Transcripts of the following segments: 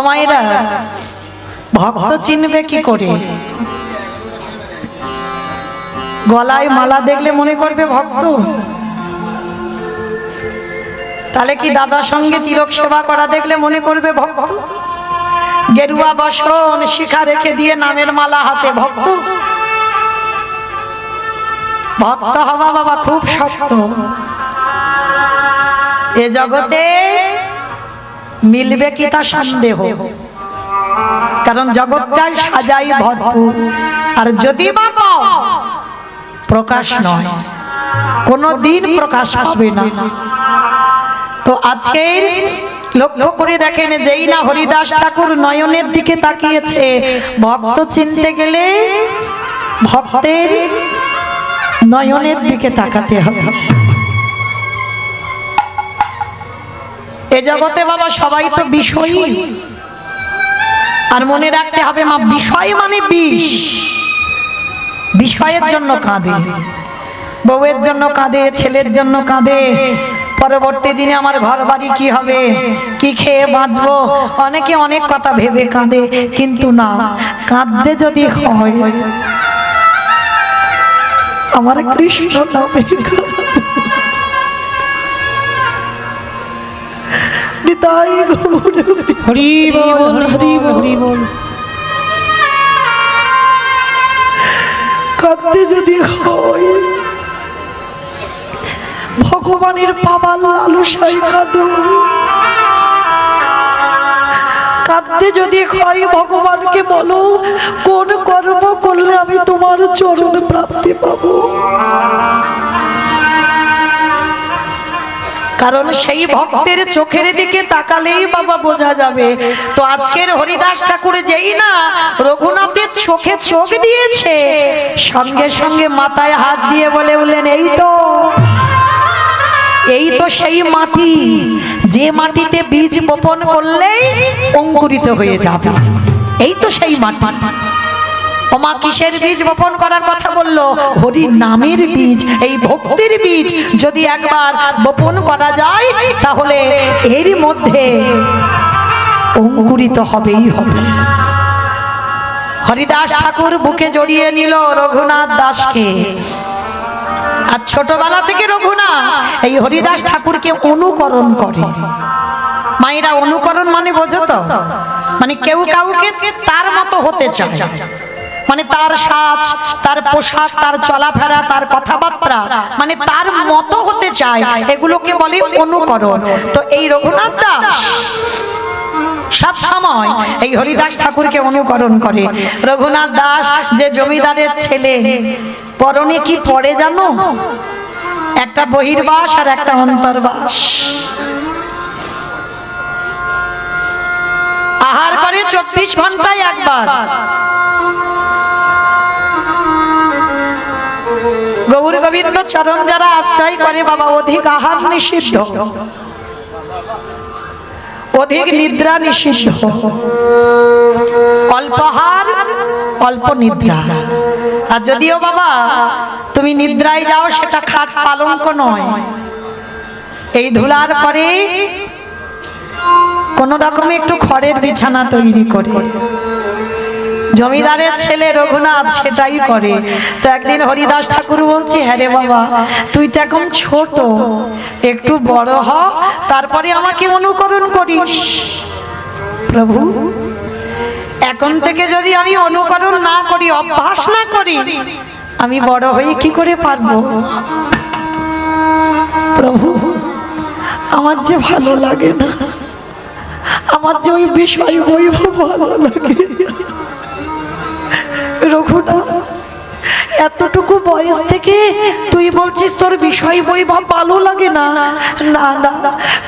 মায়েরা ভক্ত চিনবে কি করে? গলায় মালা দেখলে মনে করবে ভক্ত। তাহলে কি দাদার সঙ্গে তিলক সেবা করা দেখলে মনে করবে ভক্ত? গেরুয়া বসন শিখা রেখে দিয়ে নামের মালা হাতে ভক্ত? ভক্ত হওয়া বাবা খুব শক্ত। এ জগতে মিলবে কি তা সন্দেহ, কারণ জগৎটাই সাজাই ভরপুর। আর যদি বাবা প্রকাশ নয়, কোনদিন প্রকাশ পাবে না। তো আজকের লক্ষ্য করে দেখেন, যেই না হরিদাস ঠাকুর নয়নের দিকে তাকিয়েছে, ভক্ত চিনতে গেলে ভক্তের নয়নের দিকে তাকাতে হবে। এ জগতে বাবা সবাই তো বিষয়ী, আর মনে রাখতে হবে মা, বিষয় মানে বিষ। বিষয়ের জন্য কাঁদে, বউয়ের জন্য কাঁদে, ছেলের জন্য কাঁদে, পরবর্তী দিনে আমার ঘর বাড়ি কি হবে, কি খেয়ে বাঁচবো, অনেকে অনেক কথা ভেবে কাঁদে। কিন্তু না, কাঁদতে যদি হয় আমার কৃষ্ণ নামে হরি বল, হরি হরি বল। কাঁদতে যদি হয় ভগবানের পাবার লালসায় কাঁদো। কাঁদতে যদি হয় ভগবানকে বলো, কোন কর্ম করলে আমি তোমার চরণ প্রাপ্তি পাবো। কারণ সেই ভক্তের চোখের দিকে তাকালেই বাবা বোঝা যাবে। তো আজকের হরিদাস ঠাকুর যেই না রঘুনাথের চোখে চোখ দিয়েছে, সঙ্গে সঙ্গে মাথায় হাত দিয়ে বলে বললেন, এই তো সেই মাটি, যে মাটিতে বীজ বপন করলেই অঙ্কুরিত হয়ে যাবে। এই তো সেই মাটি। ওমা কিসের বীজ বপন করার কথা বললো? হরি নামের বীজ, এই ভক্তির বীজ যদি একবার বপন করা যায় তাহলে এর মধ্যে অঙ্কুরিত হবেই হবে। হরিদাস ঠাকুর বুকে জড়িয়ে নিল রঘুনাথ দাসকে। আর ছোটবেলা থেকে রঘুনাথ এই হরিদাস ঠাকুরকে অনুকরণ করে। মায়েরা অনুকরণ মানে বোঝো তো? মানে কেউ কাউকে তার মতো হতে চায়, মানে তার সাজ, তার পোশাক, তার চলাফেরা, তার কথাবার্তা, মানে তার মতো হতে চায়, এগুলোকে বলে অনুকরণ। তো এই রঘুনাথ দাস সব সময় এই হরিদাস ঠাকুরকে অনুকরণ করে। রঘুনাথ দাস যে জমিদারের ছেলে, পরনে কি পড়ে জানো? একটা বহির্বাস আর একটা অন্তর্বাস। আহার করে 24 ঘন্টায় একবার। গৌর গোবিন্দ চরণ যারা আশ্রয় করে বাবা, অধিক আহার নিষিদ্ধ, অধিক নিদ্রা নিষিদ্ধ, অল্প আহার অল্প নিদ্রা। আর যদিও বাবা তুমি নিদ্রায় যাও, সেটা খাট পালঙ্ক নয়, এই ধুলার পরে কোন রকমে একটু খড়ের বিছানা তৈরি করে। জমিদারের ছেলে রঘুনাথ সেটাই করে। তো একদিন হরিদাস ঠাকুর বলছে, হ্যাঁ রে বাবা, তুই তো এখন ছোট, একটু বড় হ, তারপরে আমাকে অনুকরণ করিস। প্রভু, এখন থেকে যদি আমি অনুকরণ না করি, অভ্যাস না করি, আমি বড় হয়ে কি করে পারবো? প্রভু, আমার যে ভালো লাগে না, আমার যে ওই বিষয় বৈভব ভালো লাগে। রঘুনাথ, এতটুকু বয়স থেকে তুই বলছিস তোর বিষয় বৈভব ভালো লাগে না? না না,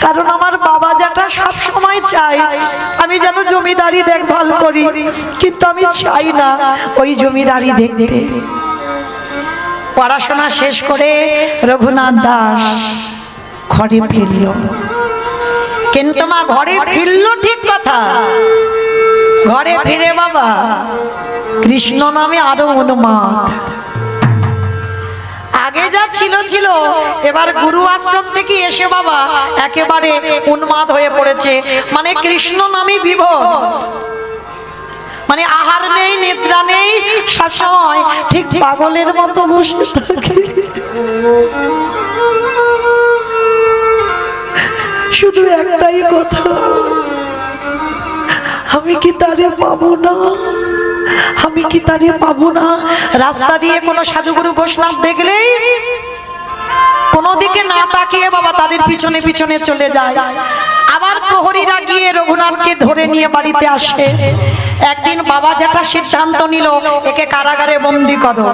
কারণ আমার বাবা যেটা সব সময় চাই আমি যেন জমিদারি দেখভাল করি, কিন্তু আমি চাই না ওই জমিদারি দেখতে। পড়াশোনা শেষ করে রঘুনাথ দাস ঘরে ফিরল। কিন্তু মা, ঘরে ফিরল ঠিক কথা, ঘরে ফিরে বাবা কৃষ্ণ নামে আরো উন্মাদ। আগে যা ছিল ছিল, এবার গুরু আশ্রম থেকে এসে বাবা একেবারে উন্মাদ হয়ে পড়েছে। মানে কৃষ্ণ নামে বিভোর, মানে আহার নেই, নিদ্রা নেই, সবসময় ঠিক পাগলের মতো বসে থাকে। শুধু একটাই কথা, আমি কি তারে পাবো না, আমি কি তারে পাবো না। রাস্তা দিয়ে কোনো সাধুগুরু বৈষ্ণব দেখলেই কোনো দিকে না তাকিয়ে বাবা তাদের পিছনে পিছনে চলে যায়। আবার প্রহরীরা গিয়ে রঘুনাথকে ধরে নিয়ে বাড়িতে আসে। একদিন বাবা যেটা সিদ্ধান্ত নিল, একে কারাগারে বন্দি করো,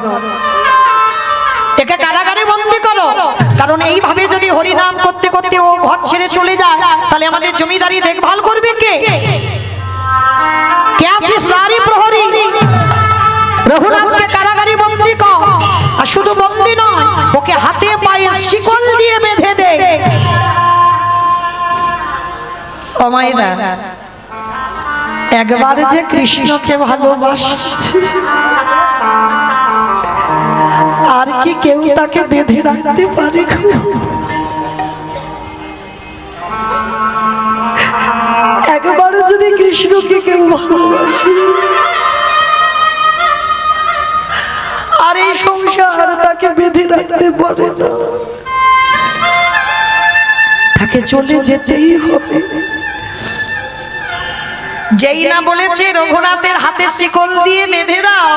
একে কারাগারে বন্দি করো। কারণ এইভাবে যদি হরিনাম করতে করতে ও ঘর ছেড়ে চলে যায়, তাহলে আমাদের জমিদারি দেখভাল করবে কে? কে আছে? সারি প্রহরী। রঘুনাথকে কারাগারে বন্দি কর, আর শুধু বন্দি নয়, ওকে হাতে পায়ে শিকল দিয়ে বেঁধে দে। ও মায়েরা, একবার যে কৃষ্ণকে ভালোবাসছে, আর কি কেউ তাকে বেঁধে রাখতে পারে? একবার যদি কৃষ্ণকে কেউ ভালোবাসে, আর এই সংসার তাকে বেঁধে রাখতে পারে না, তাকে চলে যেতেই হবে। যেই না বলেছে রঘুনাথের হাতে শিকল দিয়ে বেঁধে দাও,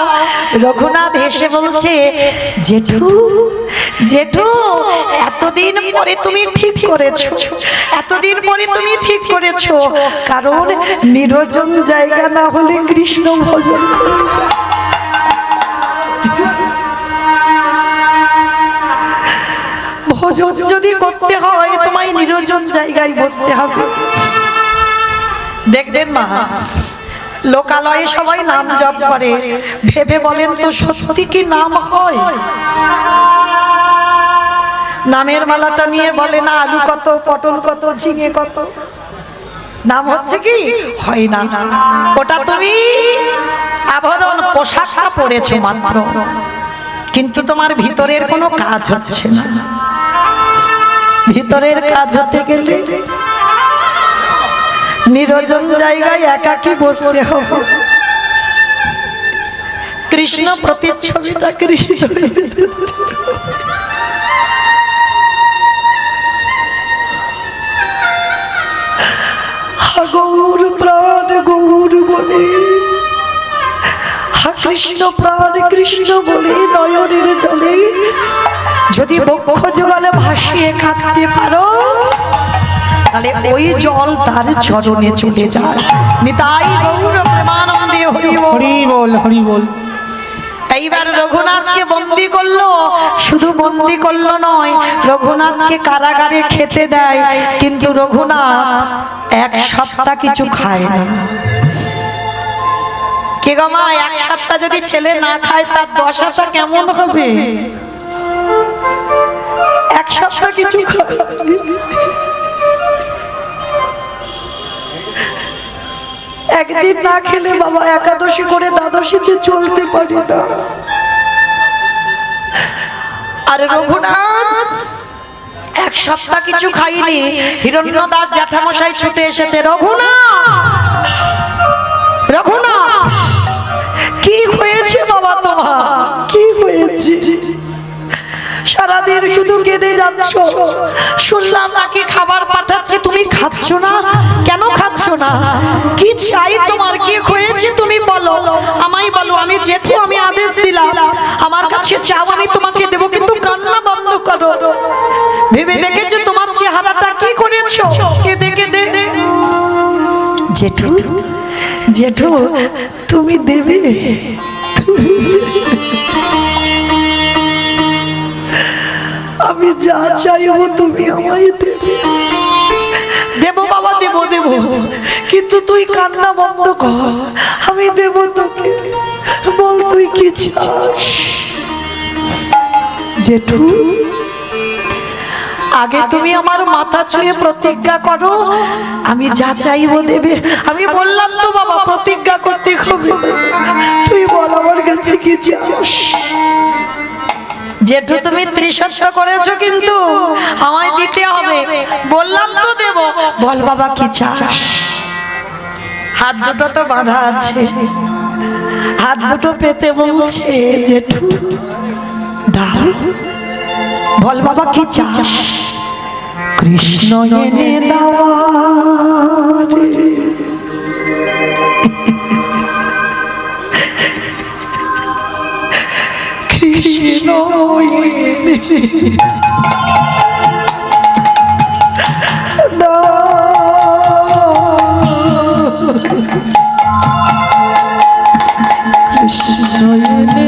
রঘুনাথ হেসে বলছে, জেঠু জেঠু, এতদিন পরে তুমি ঠিক করেছো, এতদিন পরে তুমি ঠিক করেছো। কারণ নির্জন জায়গা না হলে কৃষ্ণ ভজন করবে। ভজন যদি করতে হয় তোমায় নির্জন জায়গায় বসতে হবে। দেখবেন মা, লোকালয়ে সবাই নাম জপ করে, ভেবে বলেন তো সত্যি কি নাম হয়? নামের মালাটা নিয়ে বলে না আলু কত, পটল কত, ঝিঙে কত, নাম হচ্ছে কি? হয় না। ওটা তুমি আভরণ পোশাকটা পরেছো মাত্র, কিন্তু তোমার ভিতরের কোনো কাজ হচ্ছে না। ভিতরের কাজ হতে গেলে নির্জন জায়গায় একাকী বসতে হবে। কৃষ্ণ প্রতিচ্ছবিটা গৌর প্রাণ গৌর বলে, কৃষ্ণ প্রাণ কৃষ্ণ বলে নয়নের জলে যদি বক্ষ জলে ভাসিয়ে কাঁদতে পারো, তাহলে ওই জল তার চরণে চলে যায়। নিতাই গৌর প্রেমানন্দে হরি বল হরি বল। এইবার রঘুনাথকে বন্দি করলো, শুধু বন্দি করলো নয়, রঘুনাথকে কারাগারে খেতে দেয়। কিন্তু রঘুনাথ এক সপ্তাহ কিছু খায় না। কে গো মা, এক সপ্তাহ যদি ছেলে না খায় তার দশাটা কেমন হবে? এক সপ্তাহ কিছু খায়, একদিন না খেলে বাবা একাদশী করে দ্বাদশীতে চলতে পারি না। আর রঘুনাথ এক সপ্তাহ কিছু খাইনি। হিরণ্যদাস জ্যাঠামশাই ছুটে এসেছে, রঘুনাথ রঘুনাথ, কি হয়েছে বাবা তোমার? কি হয়েছে? সারাদিন শুধু কেঁদে যাচ্ছ। শুনলাম নাকি খাবার পাঠাচ্ছে, তুমি খাচ্ছ না কেন? খাচ্ছ না? কি চাই তোমার? কি হয়েছে তুমি বলো, আমায় বলো। আমি জেঠু, আমি আদেশ দিলাম, আমার কাছে চাও, আমি তোমাকে দেবো, কিন্তু কান্না বন্ধ করো। ভেবে দেখেছো তোমার চেহারাটা কি করেছো? কেঁদে কেঁদে। জেঠু জেঠু, তুমি দেবে? আমি যা চাইব তুমি আমায় দেবে। দেবো বাবা, দেবো দেবো, কিন্তু তুই কান্না বন্ধ কর, আমি দেবো তোকে। বল তুই কি চাস? জেঠু, আগে তুমি আমার মাথা ছুঁয়ে প্রতিজ্ঞা করো, আমি যা চাইবো দেবে। আমি বললাম তো বাবা, প্রতিজ্ঞা করতে হবে। তুই বল আমার কাছে কি চাস? জেঠু তুমি ত্রিশত্ব করেছো কিন্তু আমায় দিতে হবে। বললাম তো দেব। বল বাবা কি চাস? হাত দুটো তো বাঁধা আছে, হাত দুটো পেতে বলছে জেঠু দাও। বল বাবা কি চাস? কৃষ্ণ এনে দাও রে। কৃষ্ণ এনে দাও। কৃষ্ণ এনে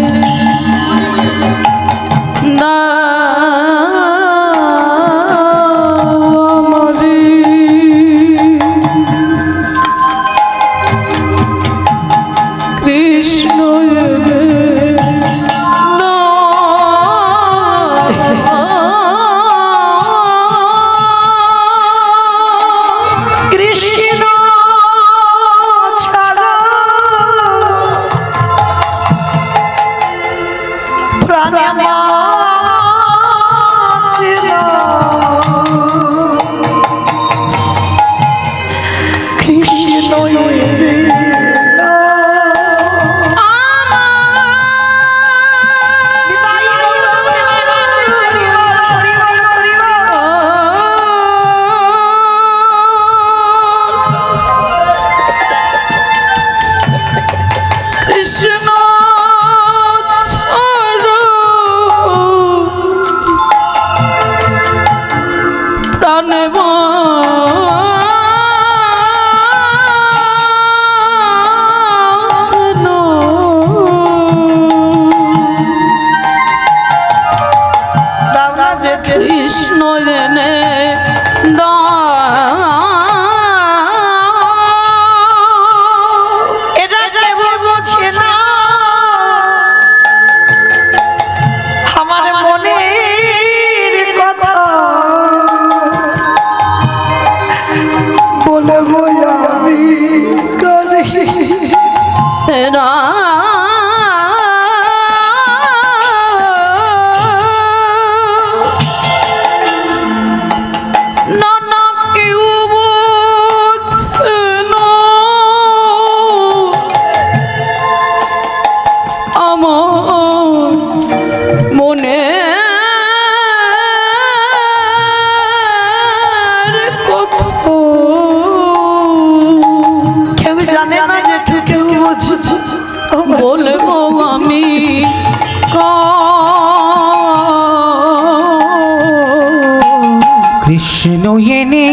কৃষ্ণ এনে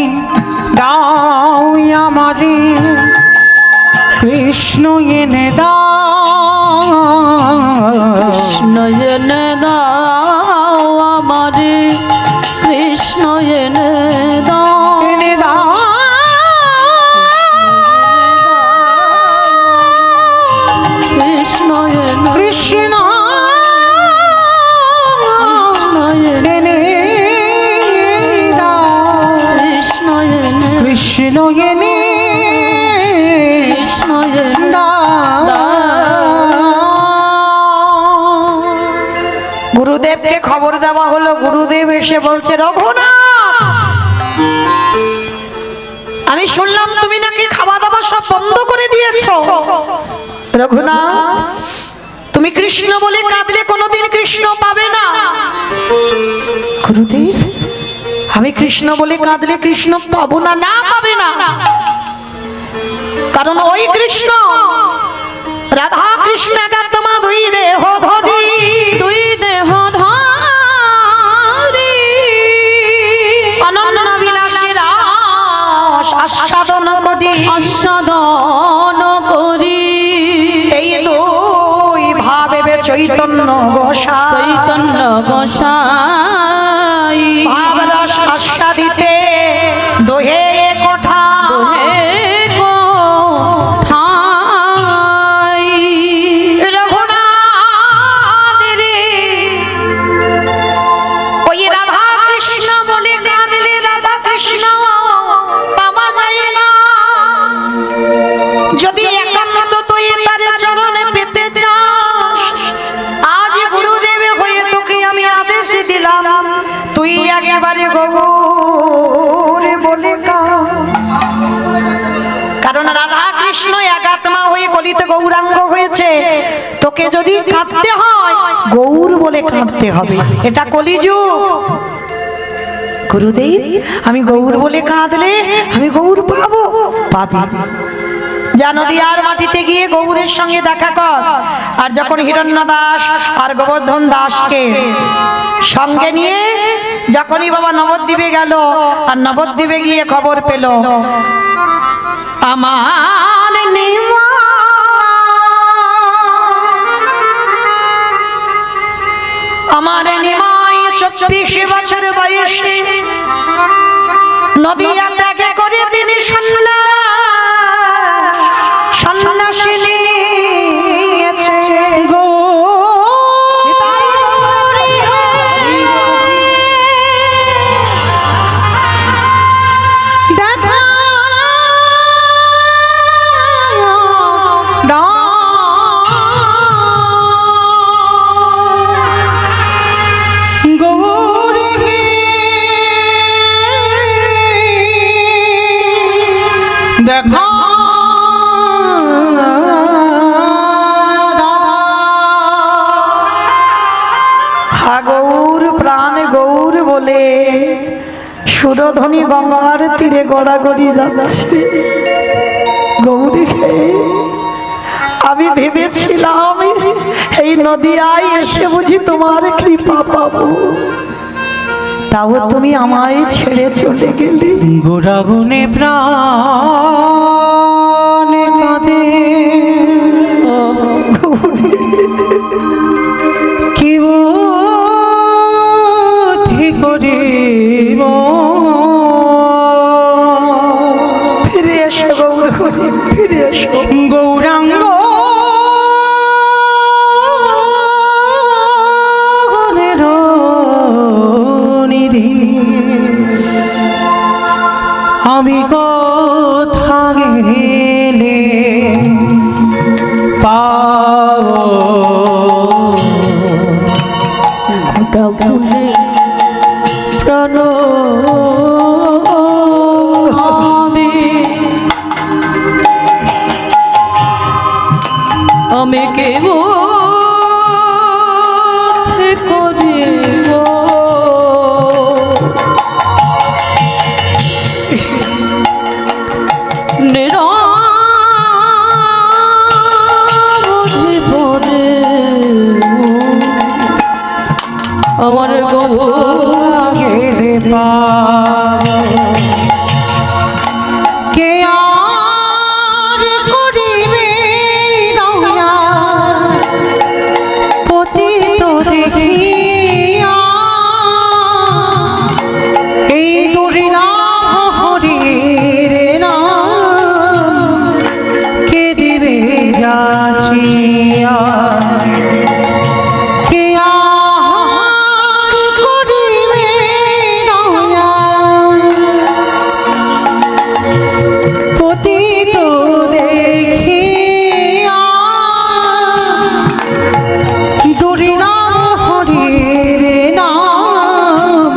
দাও আমারে, কৃষ্ণ এনে দাও, কৃষ্ণ এনে দাও আমারে, কৃষ্ণ এনে দাও, এনে দাও, কৃষ্ণ এনে, কৃষ্ণ কৃষ্ণ এনে কৃষ্ণ এনে গুরুদেবকে খবর দেওয়া হলো। গুরুদেব এসে বলছে রঘুনাথ, আমি শুনলাম তুমি নাকি খাওয়া দাওয়া সব বন্ধ করে দিয়েছো। রঘুনাথ, তুমি কৃষ্ণ বলে কাঁদলে কোনোদিন কৃষ্ণ পাবে না। গুরুদেব, আমি কৃষ্ণ বলে কাঁদলে কৃষ্ণ পাবো না? না, পাবে না, কারণ ওই কৃষ্ণ রাধা কৃষ্ণ তোমা দুই দেহ ধরি, দুই দেহ ধরি অনন্য বিলাসী রাস আস্বাদন করি, আস্বাদন করি। এই দুই ভাবে চৈতন্য গোসাই, চৈতন্য গোসাই ভাবরস আস্বাদিতে দোহে কোঠা, দোহে কোঠায়। রঘুনাথ রে, ওই রাধা কৃষ্ণ বলে কাঁদলে রাধা কৃষ্ণ পাওয়া যায় না। যদি একান্ত তুই তার চরণে পেতে চাস, আজ গুরুদেব হয়ে তোকে আমি রাধা কৃষ্ণ একাত্মা হয়ে কলিতে গৌরাঙ্গ হয়েছে, তোকে যদি কাঁদতে হয় গৌর বলে কাঁদতে হবে। এটা কলিযুগ। গুরুদেব, আমি গৌর বলে কাঁদলে আমি গৌর পাবো? পাবি। যা নদীয়ার মাটিতে গিয়ে গৌরের সঙ্গে দেখা কর। আর যখন হিরণ্য দাস আর গোবর্ধন দাসকে সঙ্গে নিয়ে যখনই বাবা নবদ্বীপে গেল, আর নবদ্বীপে গিয়ে খবর পেল আমার নিমাই 24 বছর বয়সে নদীয়া ত্যাগে করে তিনি সন্ন্যাসী নিয়েছে। দেখা হা গৌর প্রাণ গৌর বলে সুরধ্বনি গঙ্গার তীরে গড়াগড়ি যাচ্ছে। গৌরী, আমি ভেবেছিলাম এই নদীয়ায় এসে বুঝি তোমার কৃপা পাবো, তাও তুমি আমায় ছেড়ে চলে গেলে। গোরাগুনে প্রাণ কাঁদে, কি বুদ্ধি করিব। ফিরে এসো গৌর, ফিরে এসো। গৌরাঙ্গ আমি কোথা গেলে পাবো গোটাগুনে প্রাণ আমি কেব করিব নিরবধি পরে আমার গেলে পাবো কে আর করিবে দয়া পতিত দেখিয়া এই দুর্নাম হরির নাম কে দিবে যাচিয়া। কে আর করিবে দয়া পতিত দেখিয়া দুর্নাম হরির নাম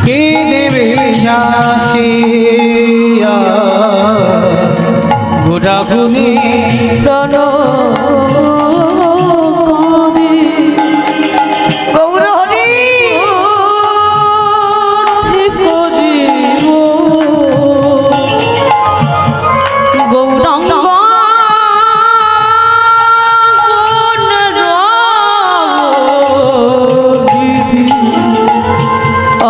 কে দেবে যাচিয়া। গোরাগুনে প্রাণ গৌর হরি, করিব গৌরাঙ্গ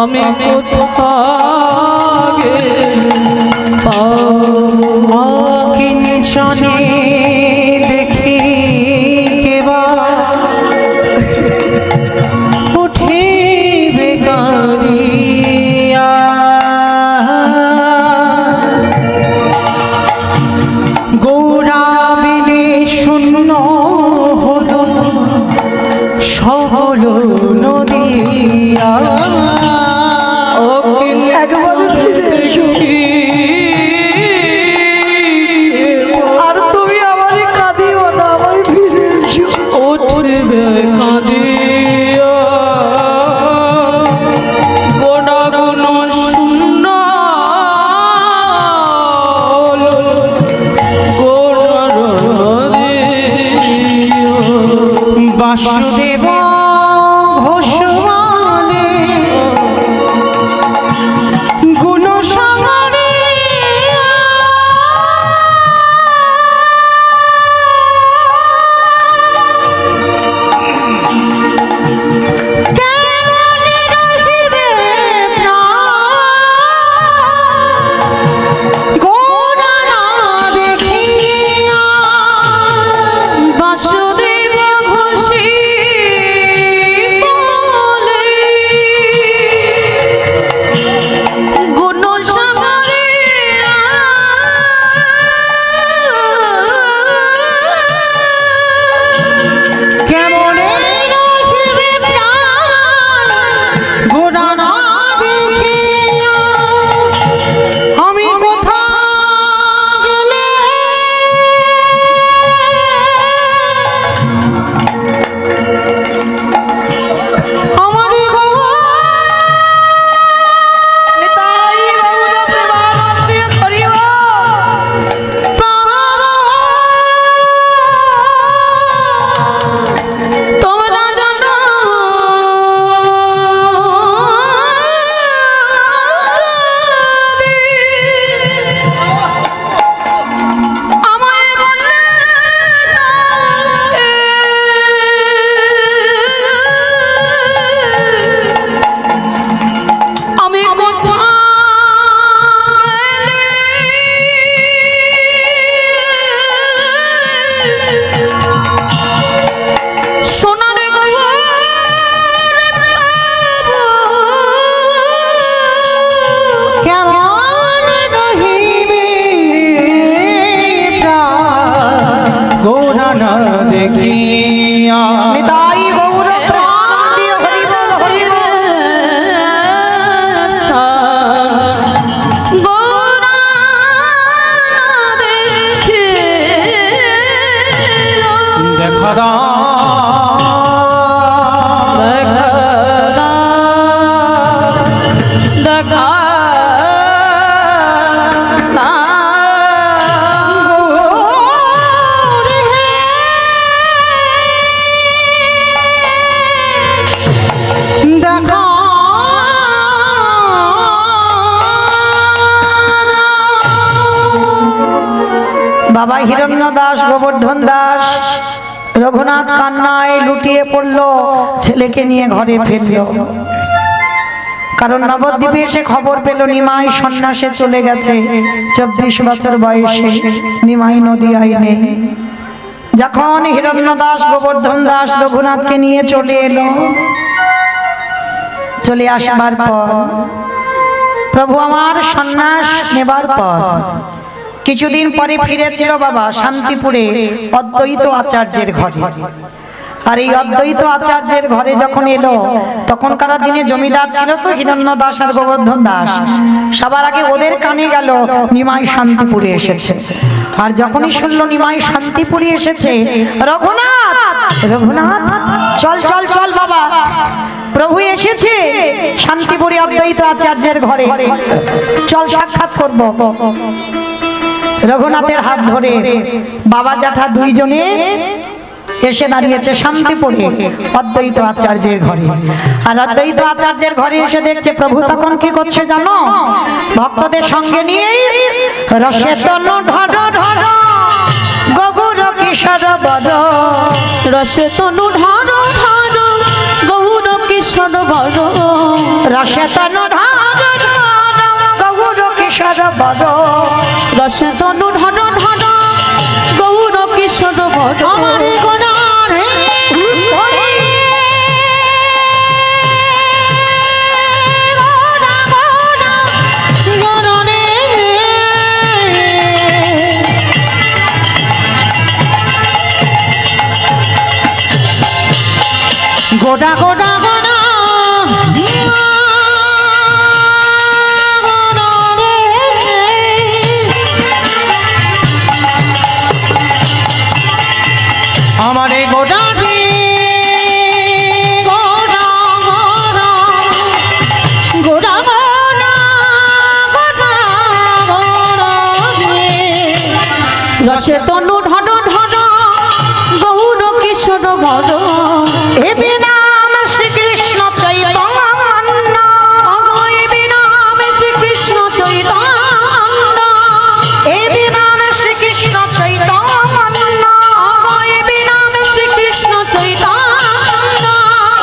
আমি কোথায় অকিঞ্চনে দেখি কেবা উঠিবে কাঁদিয়া। গৌরা বিনে শূন্য হলো সহল নদিয়া। একবার ফিরে এসো। আর তুমি আমারই কাঁদিও না, আমায় ফিরে এসো। উঠবে কাঁদিয়া গোনা গুণ শূন্য গো বাসুদেব ঘোষমালে গুণসাগরে বাসুদেব ঘোষী বলে গুণসাগরে কেমনে রহিবে প্রাণ গোড়া না দেখিয়া আমি কোথা গেলে আমার নিতাই গৌর প্রেমানন্দে হরিব। তোমরা জানো আমায় বলে আমি কোথায় সোনার কেমন রহিবে প্রাণ গোড়া না দেখিয়া নিতাই গৌর প্রেমানন্দে হরিব হরিব। দেখা দেখা বাবা হিরণ্য দাস গোবর্ধন দাস রঘুনাথ কান্নায় লুটিয়ে পড়ল, ছেলেকে নিয়ে ঘরে ফিরল। কারণ নবদ্বীপে এসে খবর পেল নিমাই সন্ন্যাসে চলে গেছে। 24 বছর বয়সে নিমাই নদী আইনে। যখন হিরণ্য দাস গোবর্ধন দাস রঘুনাথকে নিয়ে চলে এলো, চলে আসবার পর প্রভু আমার সন্ন্যাস নেবার পর কিছুদিন পরে ফিরেছিল বাবা শান্তিপুরে অদ্বৈত আচার্যের ঘরে। আর এই অদ্বৈত আচার্যের ঘরে যখন এলো, তখনকার দিনে জমিদার ছিল তো হিরণ্য দাস আর গোবর্ধন দাস। সবার আগে ওদের কানে গেল নিমাই শান্তিপুরে এসেছে। আর যখনই শুনলো নিমাই শান্তিপুরে এসেছে, রঘুনাথ রঘুনাথ চল চল চল বাবা, প্রভু এসেছে শান্তিপুরে অদ্বৈত আচার্যের ঘরে, চল সাক্ষাৎ করব। রঘুনাথের হাত ধরে বাবা জ্যাঠা দুইজনে এসে দাঁড়িয়েছে শান্তিপুরে অদ্বৈত আচার্যের ঘরে। আর অদ্বৈত আচার্যের ঘরে এসে দেখছে প্রভু তখন কি করছে জানো? ভক্তদের সঙ্গে নিয়ে রসে তনু ঢর ঢর গৌর কিশোর বড়, রসে তনু ঢার ঢার গৌর কিশোর বড়, রসে তনু ঢর ঢর গৌর কিশোর বড়, রসে তনু ঢার ঢার গৌর কিশোর বড়। আমার গোড়ার গোড়া গোড়া গোড়া আমার এই গোড়াটি গোড়া গোড়া গোড়া গোড়া গোড়া গোড়া রসে তনু ঢার ঢার গৌর কিশোর বড়, বিনাম শ্রীকৃষ্ণ চৈতন্য অগয় বিনাম শ্রীকৃষ্ণ চৈতন্য, এ বিনাম শ্রীকৃষ্ণ চৈতন্য অগয় বিনাম শ্রীকৃষ্ণ চৈতন্য,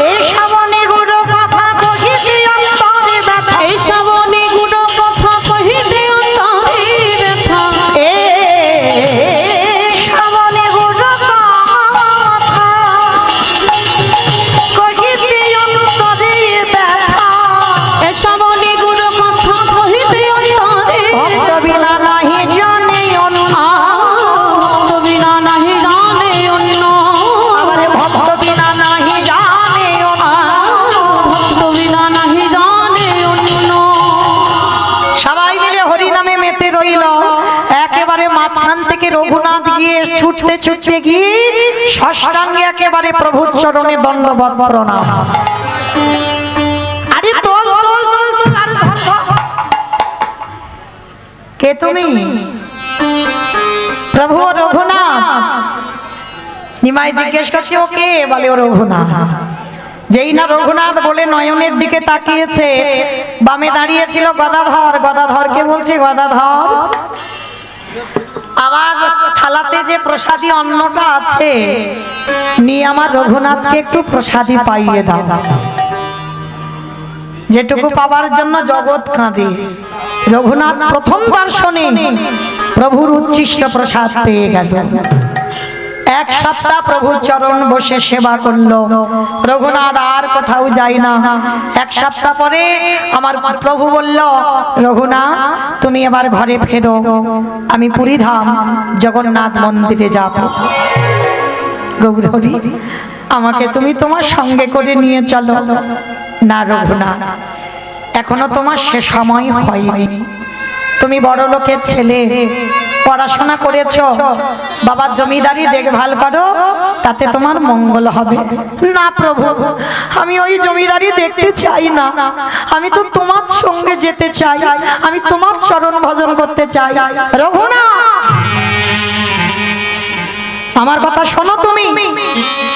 এই শ্রবণে গুরু কথা কহিতে অন্তরে ব্যথা এই শ্রবণে গুড় কথা কহিতে অন্তরে ব্যথা, এ শ্রবণে গুরু কথা কহিতে অন্তরে ব্যথা এ শ্রবণে গুড় কথা কহিতে অন্তরে ভক্ত বিনা নাহি জানে অন্য ভক্ত বিনা নাহি জানে অন্য, আবার ভক্ত বিনা নাহি জানে অন্য ভক্ত বিনা নাহি জানে অন্য। সবাই মিলে হরি নামে মেতে রইল। একেবারে মাঝখান থেকে রঘুনাথ গিয়ে ছুটতে ছুটতে গিয়ে ষষ্ঠাঙ্গে একেবারে প্রভুর চরণে দণ্ডবৎ প্রণাম। আরে তোল তোল তোল তোল, আরে ধর ধর। কে তুমি? প্রভু রঘুনাথ। নিমাই জিজ্ঞেস করছে ও কে? বলে ও রঘুনাথ। যেই না রঘুনাথ বলে নয়নের দিকে তাকিয়েছে, বামে দাঁড়িয়েছিল গদাধর। গদাধরকে বলছে গদাধর, আমার থালাতে যে প্রসাদী অন্নটা আছে নিয়ে আমার রঘুনাথকে একটু প্রসাদী পাইয়ে দাও। যেটুকু পাবার জন্য জগৎ কাঁদে, রঘুনাথ প্রথম দর্শনে প্রভুর উচ্ছিষ্ট প্রসাদ পেয়ে গেল। এক সপ্তাহ প্রভুর চরণ বসে সেবা করলো। রঘুনাথ আর কোথাও যায় না। এক সপ্তাহ পরে আমার প্রভু বলল, রঘুনাথ তুমি এবার ঘরে ফেরো, আমি পুরীধাম জগন্নাথ মন্দিরে যাব। গৌরহরি, আমাকে তুমি তোমার সঙ্গে করে নিয়ে চলো। না রঘুনাথ, এখনো তোমার সে সময় হয়নি। তুমি বড় লোকের ছেলে, পড়াশোনা করেছ, বাবার জমিদারি দেখভাল করো, তাতে তোমার মঙ্গল হবে। না প্রভু, আমি ওই জমিদারি দেখতে চাই না, আমি তো তোমার সঙ্গে যেতে চাই, আমি তোমার চরণ ভজন করতে চাই। রঘুনাথ, আমার কথা শোনো, তুমি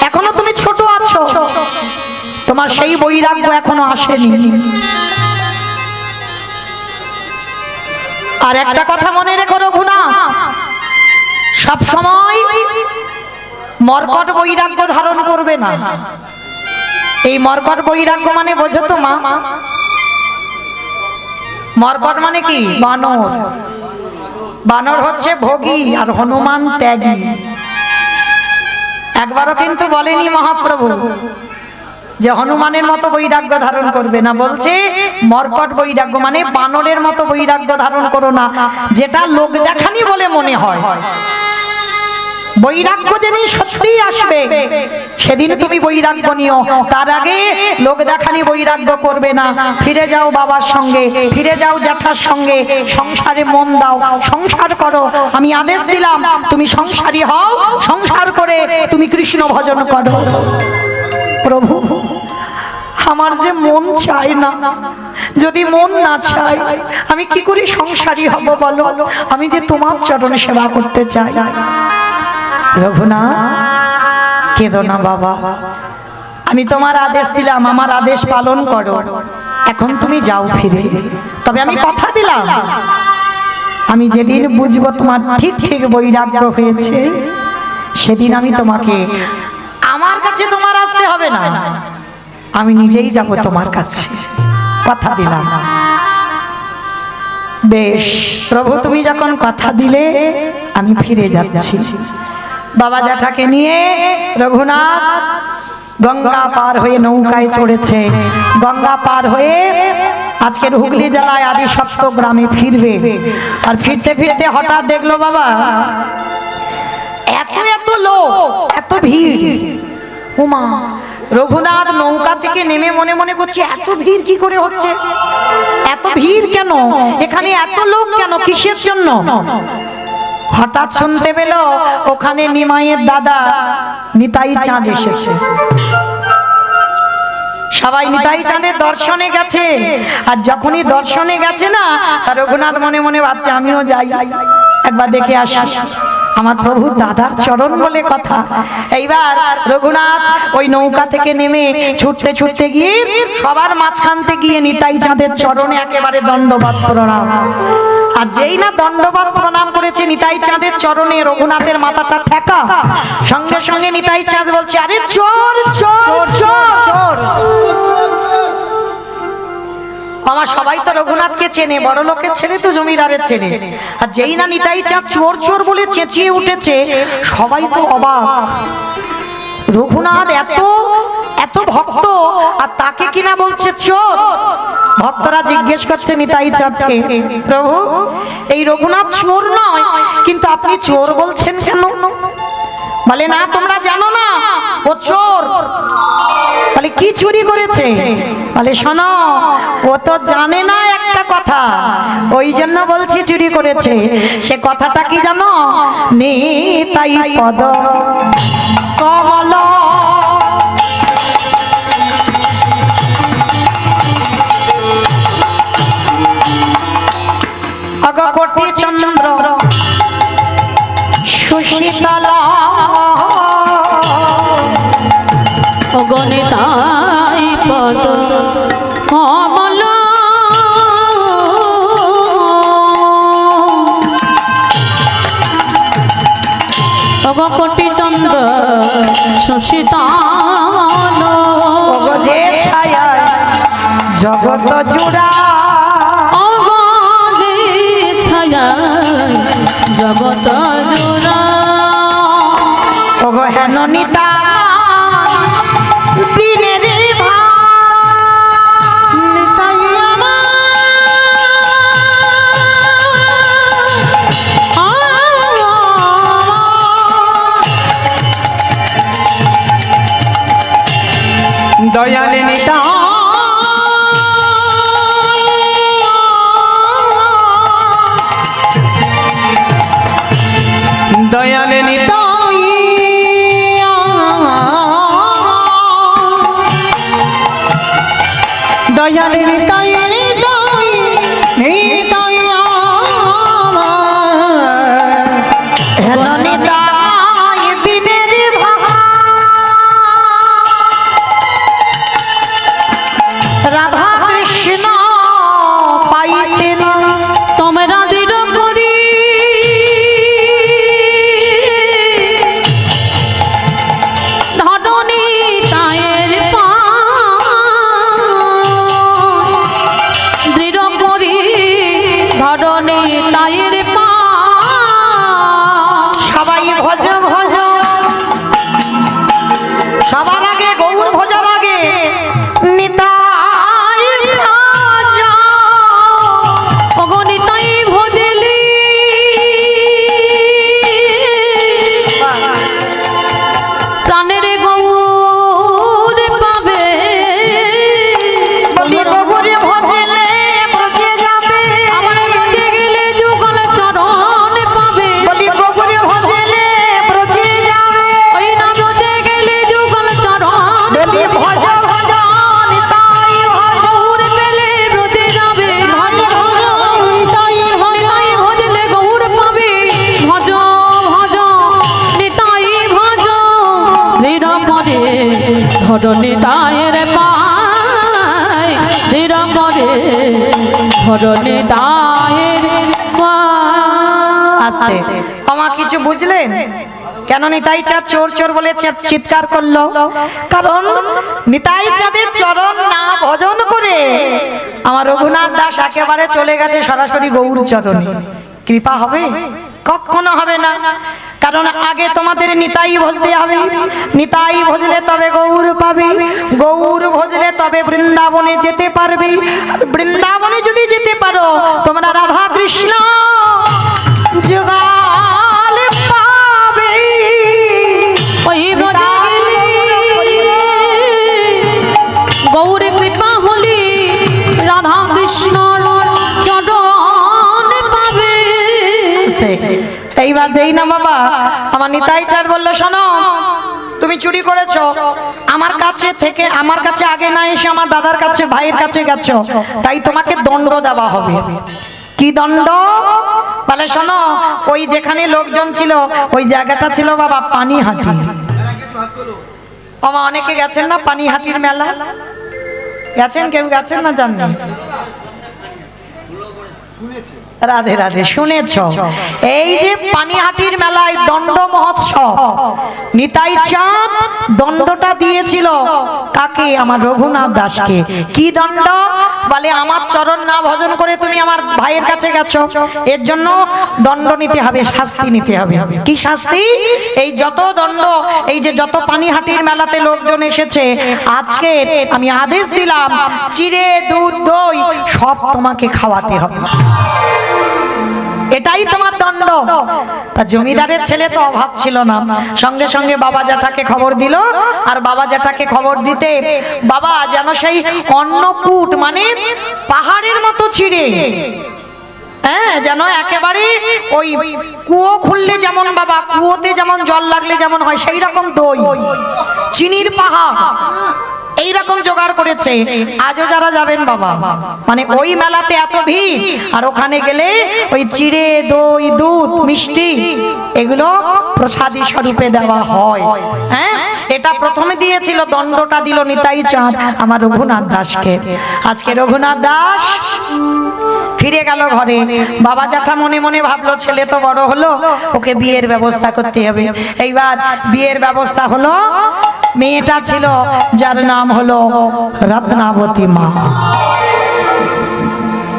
এখনো তুমি ছোট আছো, তোমার সেই বৈরাগ্য এখনো আসেনি। আর একটা কথা মনে রেখো রঘুনাথ, সব সময় মর্কট বৈরাগ্য ধারণ করবে না। এই মর্কট বৈরাগ্য মানে বোঝো তো মা? মর্কট মানে কি? বানর। বানর হচ্ছে ভোগী আর হনুমান ত্যাগী। একবারও কিন্তু বলেনি মহাপ্রভু যে হনুমানের মতো বৈরাগ্য ধারণ করবে না, বলছে মর্কট বৈরাগ্য মানে বানরের মতো বৈরাগ্য ধারণ করো না, যেটা লোক দেখানি বলে মনে হয়। বৈরাগ্য যেদিন সত্যি আসবে সেদিন তুমি বৈরাগ্য নিও, তার আগে লোক দেখানি বৈরাগ্য করবে না। ফিরে যাও বাবার সঙ্গে, ফিরে যাও জ্যাঠার সঙ্গে, সংসারে মন দাও, সংসার করো। আমি আদেশ দিলাম তুমি সংসারী হও, সংসার করে তুমি কৃষ্ণ ভজন করো। প্রভু, আমার যে মন চায় না, যদি মন না চায় আমি কি করে সংসারী হব বলো? আমি যে তোমার চরণে সেবা করতে চাই। রঘুনাথ, কেঁদো না বাবা, আমি তোমার আদেশ দিলাম, আমার আদেশ পালন করো। এখন তুমি যাও ফিরে। তবে আমি কথা দিলাম, আমি যেদিন বুঝবো তোমার ঠিক ঠিক বৈরাগ্য হয়েছে, সেদিন আমি তোমাকে, আমার কাছে তোমার আসতে হবে না, আমি নিজেই যাব তোমার কাছে, কথা দিলাম। বেশ প্রভু, তুমি যখন কথা দিলে আমি ফিরে যাচ্ছি। বাবা জ্যাঠাকে নিয়ে রঘুনাথ গঙ্গা পার হয়ে নৌকায় চড়েছে। গঙ্গা পার হয়ে আজকের হুগলি জেলায় আদি সপ্ত গ্রামে ফিরবে। আর ফিরতে ফিরতে হঠাৎ দেখলো বাবা এত এত লোক, এত ভিড়। উমা, রঘুনাথ নৌকা থেকে নেমে মনে মনে করছে এত ভিড় কি করে হচ্ছে, এত ভিড় কেন, এখানে এত লোক কেন, কিসের জন্য? হঠাৎ শুনতে পেল ওখানে নিমাইয়ের দাদা নিতাই চাঁদ এসেছে। সবাই নিতাই চাঁদের দর্শনে গেছে। আর যখনই দর্শনে গেছে না, তার রঘুনাথ মনে মনে ভাবছে আমিও যাই, একবার দেখে আসি। আমার প্রভু দাদার চরণ বলে কথা। এইবার রঘুনাথ ওই নৌকা থেকে নেমে ছুটতে ছুটতে গিয়ে সবার মাঝখানতে গিয়ে নিতাই চাঁদের চরণে একেবারে দণ্ডবত প্রণাম। আর যেই না দণ্ডবত প্রণাম করেছে নিতাই চাঁদের চরণে, রঘুনাথের মাথাটা ঠেকা, সঙ্গে সঙ্গে নিতাই চাঁদ বলছে, আরে চোর চোর চোর। আমার সবাই তো রঘুনাথকে চেনে, বড় লোকের ছেলে তো জমিদারের ছেলে। আর যেই না নিতাই চাঁদ চোর চোর বলে চেঁচিয়ে উঠেছে, সবাই তো অবাক। রঘুনাথ এত এত ভক্ত, আর তাকে কিনা বলছে চোর। ভক্তরা জিজ্ঞেস করছে নিতাই চাঁদকে, প্রভু এই রঘুনাথ চোর নয়, কিন্তু আপনি চোর বলছেন কেন? বলে না তোমরা জানো না ও চোর। বলে কি চুরি করেছে? বলে শোনো ও তো জানে না একটা কথা, ওই জন্য বলছি চুরি করেছে। সে কথাটা কি জানো? নিতাই পদ কমল অগকটি চন্দ্র সুশীতল অগণিতাই পদ কমল অগকটি চন্দ্র সুশীতল অগজে ছায়া জগত জুড়া অগজে ছায়া জগত জোড়া ওগ হেন নিতা দিনের নিতাই আমার দয়ালে নিতাই দয়ালে নিতাই দয়ালে নিতাই নিতাই নিতাই হেন নিতাই দিনের রাধা কৃষ্ণ পাইতেন তোমরা দৃঢ় করি ধরণী তায়ের দৃঢ় করি ধরণী তায়ের সবাই ভজ ভজ, সবার আগে গৌর ভজার আগে নিতাই ভজ। অগণিতাই ভজলি প্রাণের গৌর পাবে বলি গৌরে ভজলে ব্রজে যাবে, আমার ব্রজে গেলে যুগল চরণ পাবে বলি গৌরে ভজলে ব্রজে যাবে, ওই না ব্রজে গেলে যুগল চরণ বলি ভজ ভজ নিতাই ভজ। গৌর পেলে ব্রজে যাবে নিতাই নিতাই ভজলে গৌর পাবে ভজ ভজ নিতাই ভজ ধীর করে ধর নিতায়ের পায় ধীর করে ধর নিতায়ের আস্তে ক্ষমা কিছু বুঝলেন কেন নিতাই চাঁদ চোর চোর বলে চিৎকার করলো? কারণ নিতাই চাঁদের চরণ না ভজন করে আমার রঘুনাথ দাস একেবারে চলে গেছে সরাসরি গৌর চরণে। কৃপা হবে? কখনো হবে না। কারণ আগে তোমাদের নিতাই ভজতে হবে, নিতাই ভজলে তবে গৌর পাবে, গৌর ভজলে তবে বৃন্দাবনে যেতে পারবে। আর বৃন্দাবনে যদি যেতে পারো তোমরা রাধা কৃষ্ণ জগাল পাবে। ওই ব্রজে গেলে গৌর কৃপা হলি রাধা কৃষ্ণ চরণ পাবে। এইবার যেই না বাবা আমার নিতাই চাঁদ বললো, শোনো তুমি চুরি করেছো, আমার কাছে থেকে আমার কাছে আগে না এসে আমার দাদার কাছে ভাইয়ের কাছে গেছো, তাই তোমাকে দণ্ড দেওয়া হবে। কি দণ্ড? বলে শোনো, ওই যেখানে লোকজন ছিল ওই জায়গাটা ছিল বাবা পানিহাটি। আমা অনেকে গেছেন না পানিহাটির মেলা? গেছেন? কেউ গেছেন না জানেন? রাধে রাধে, শুনেছ? এই যে পানিহাটির মেলায় দণ্ড মহোৎসব, নিতাই চাঁদ দণ্ডটা দিয়েছিল কাকে? আমার রঘুনাথ দাসকে। কি দণ্ড? বলে আমার চরণ না ভজন করে তুমি আমার ভাইয়ের কাছে গেছো, এর জন্য দণ্ড নিতে হবে, শাস্তি নিতে হবে। কি শাস্তি? এই যত দণ্ড, এই যে যত পানিহাটির মেলাতে লোকজন এসেছে, আজকে আমি আদেশ দিলাম চিড়ে দুধ দই সব তোমাকে খাওয়াতে হবে, এটাই তোমার দণ্ড। তা জমিদারের ছেলে তো অভাব ছিল না, সঙ্গে সঙ্গে বাবা জ্যাঠাকে খবর দিল। আর বাবা জ্যাঠাকে খবর দিতে বাবা যেন সেই অন্নকূট মানে পাহাড়ের মতো চিড়ে, হ্যাঁ, যেন একেবারে ওই কুয়ো খুললে যেমন বাবা কুয়োতে যেমন জল লাগলে যেমন হয় সেই রকম দই, চিনির পাহাড় এইরকম জোগাড় করেছে। আজও যারা যাবেন বাবা, মানে ওই মেলাতে এত ভিড়, আর ওখানে গেলে ওই চিড়ে দই দুধ মিষ্টি এগুলো প্রসাদী স্বরূপে দেওয়া হয়। হ্যাঁ, এটা প্রথমে দিয়েছিল, দণ্ডটা দিল নিতাই চাঁদ আমার রঘুনাথ দাসকে। আজকে রঘুনাথ দাস ফিরে গেল ঘরে। বাবা জ্যাঠা মনে মনে ভাবলো ছেলে তো বড় হলো, ওকে বিয়ের ব্যবস্থা করতে হবে। এইবার বিয়ের ব্যবস্থা হলো। মেয়েটা ছিল যার নাম হলো রত্নাবতী মা।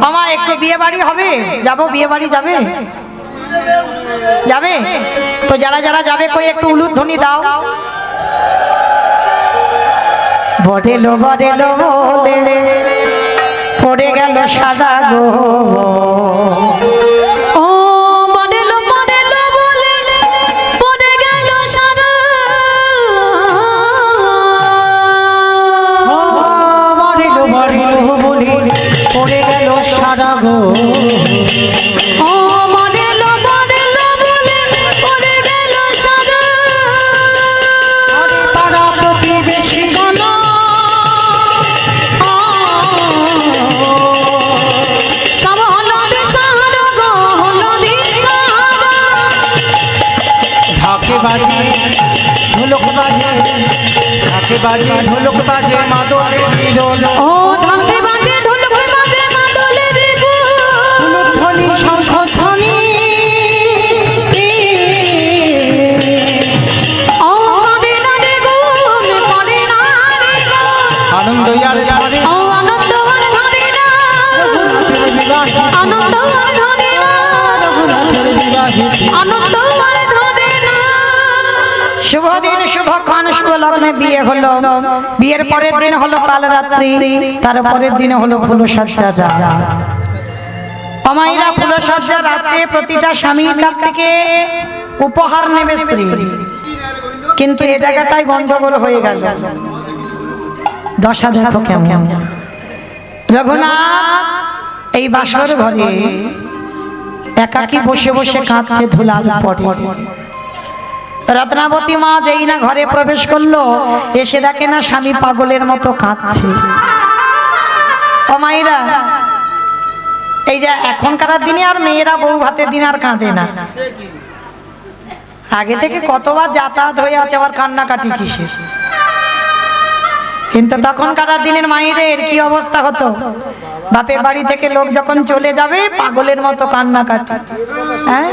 আমার একটু বিয়ে বাড়ি হবে, যাবো বিয়ে বাড়ি, যাবে যাবে তো যারা যারা যাবে কই একটু উলুধ্বনি দাও। বড়েলো বড়েলো বলে পড়ে গেল সাদা গো, ও মডেলো মডেলো বলে পড়ে গেল সারা। বাড়িলো বাড়িলো বলে পড়ে গেল সারা গো। ও মডেলো মডেলো বলে পড়ে গেল সারা। পাড়া প্রতিবেশী গণ সব হলো দিশাহারা গো, হলো দিশাহারা। ঢাকে বাজে ঢোলক বাজে, ঢাকে বাজে ঢোলক বাজে মাদলে বিরল। ও ঢাকে বাজে ঢোলকে বাজে মাদলের গুণ। ধ্বনি শঙ্খ ধ্বনি ও করে নারে গুণ, করে নারে গুণ। আনন্দ আর ধারে ও আনন্দ আর ধরে না, আনন্দ আর ধরে না, আনন্দ আর ধরে না। শুভ দিন শুভক্ষণ শুভ লগ্নে বিয়ে হলো। বিয়ের পরের দিন হলো কাল রাত্রি, তার পরের দিনে হলো ফুলসজ্জা রাত। অমাইরা ফুলসজ্জা রাতে প্রতিটা স্বামীর কাছ থেকে উপহার নেবে স্ত্রী, কিন্তু এই জায়গাটাই গন্ডগোল হয়ে গেল। দশা দেখো কেমন। রঘুনাথ এই বাসর ঘরে একাকী বসে বসে কাঁদছে ধুলার পরে। রত্নাবতী মা যেই না ঘরে প্রবেশ করলো, এসে দেখে না স্বামী পাগলের মতো কাঁদছে। ও মায়েরা, এই যে এখনকার দিনে আর মেয়েরা বউ ভাতের দিন আর কাঁদে না। আগে থেকে কতবার যাতায়াত হয়ে আছে, আবার কান্নাকাটি কিসের। কিন্তু তখনকার দিনের মায়েদের কি অবস্থা হতো, বাপের বাড়ি থেকে লোক যখন চলে যাবে পাগলের মতো কান্নাকাটি। হ্যাঁ,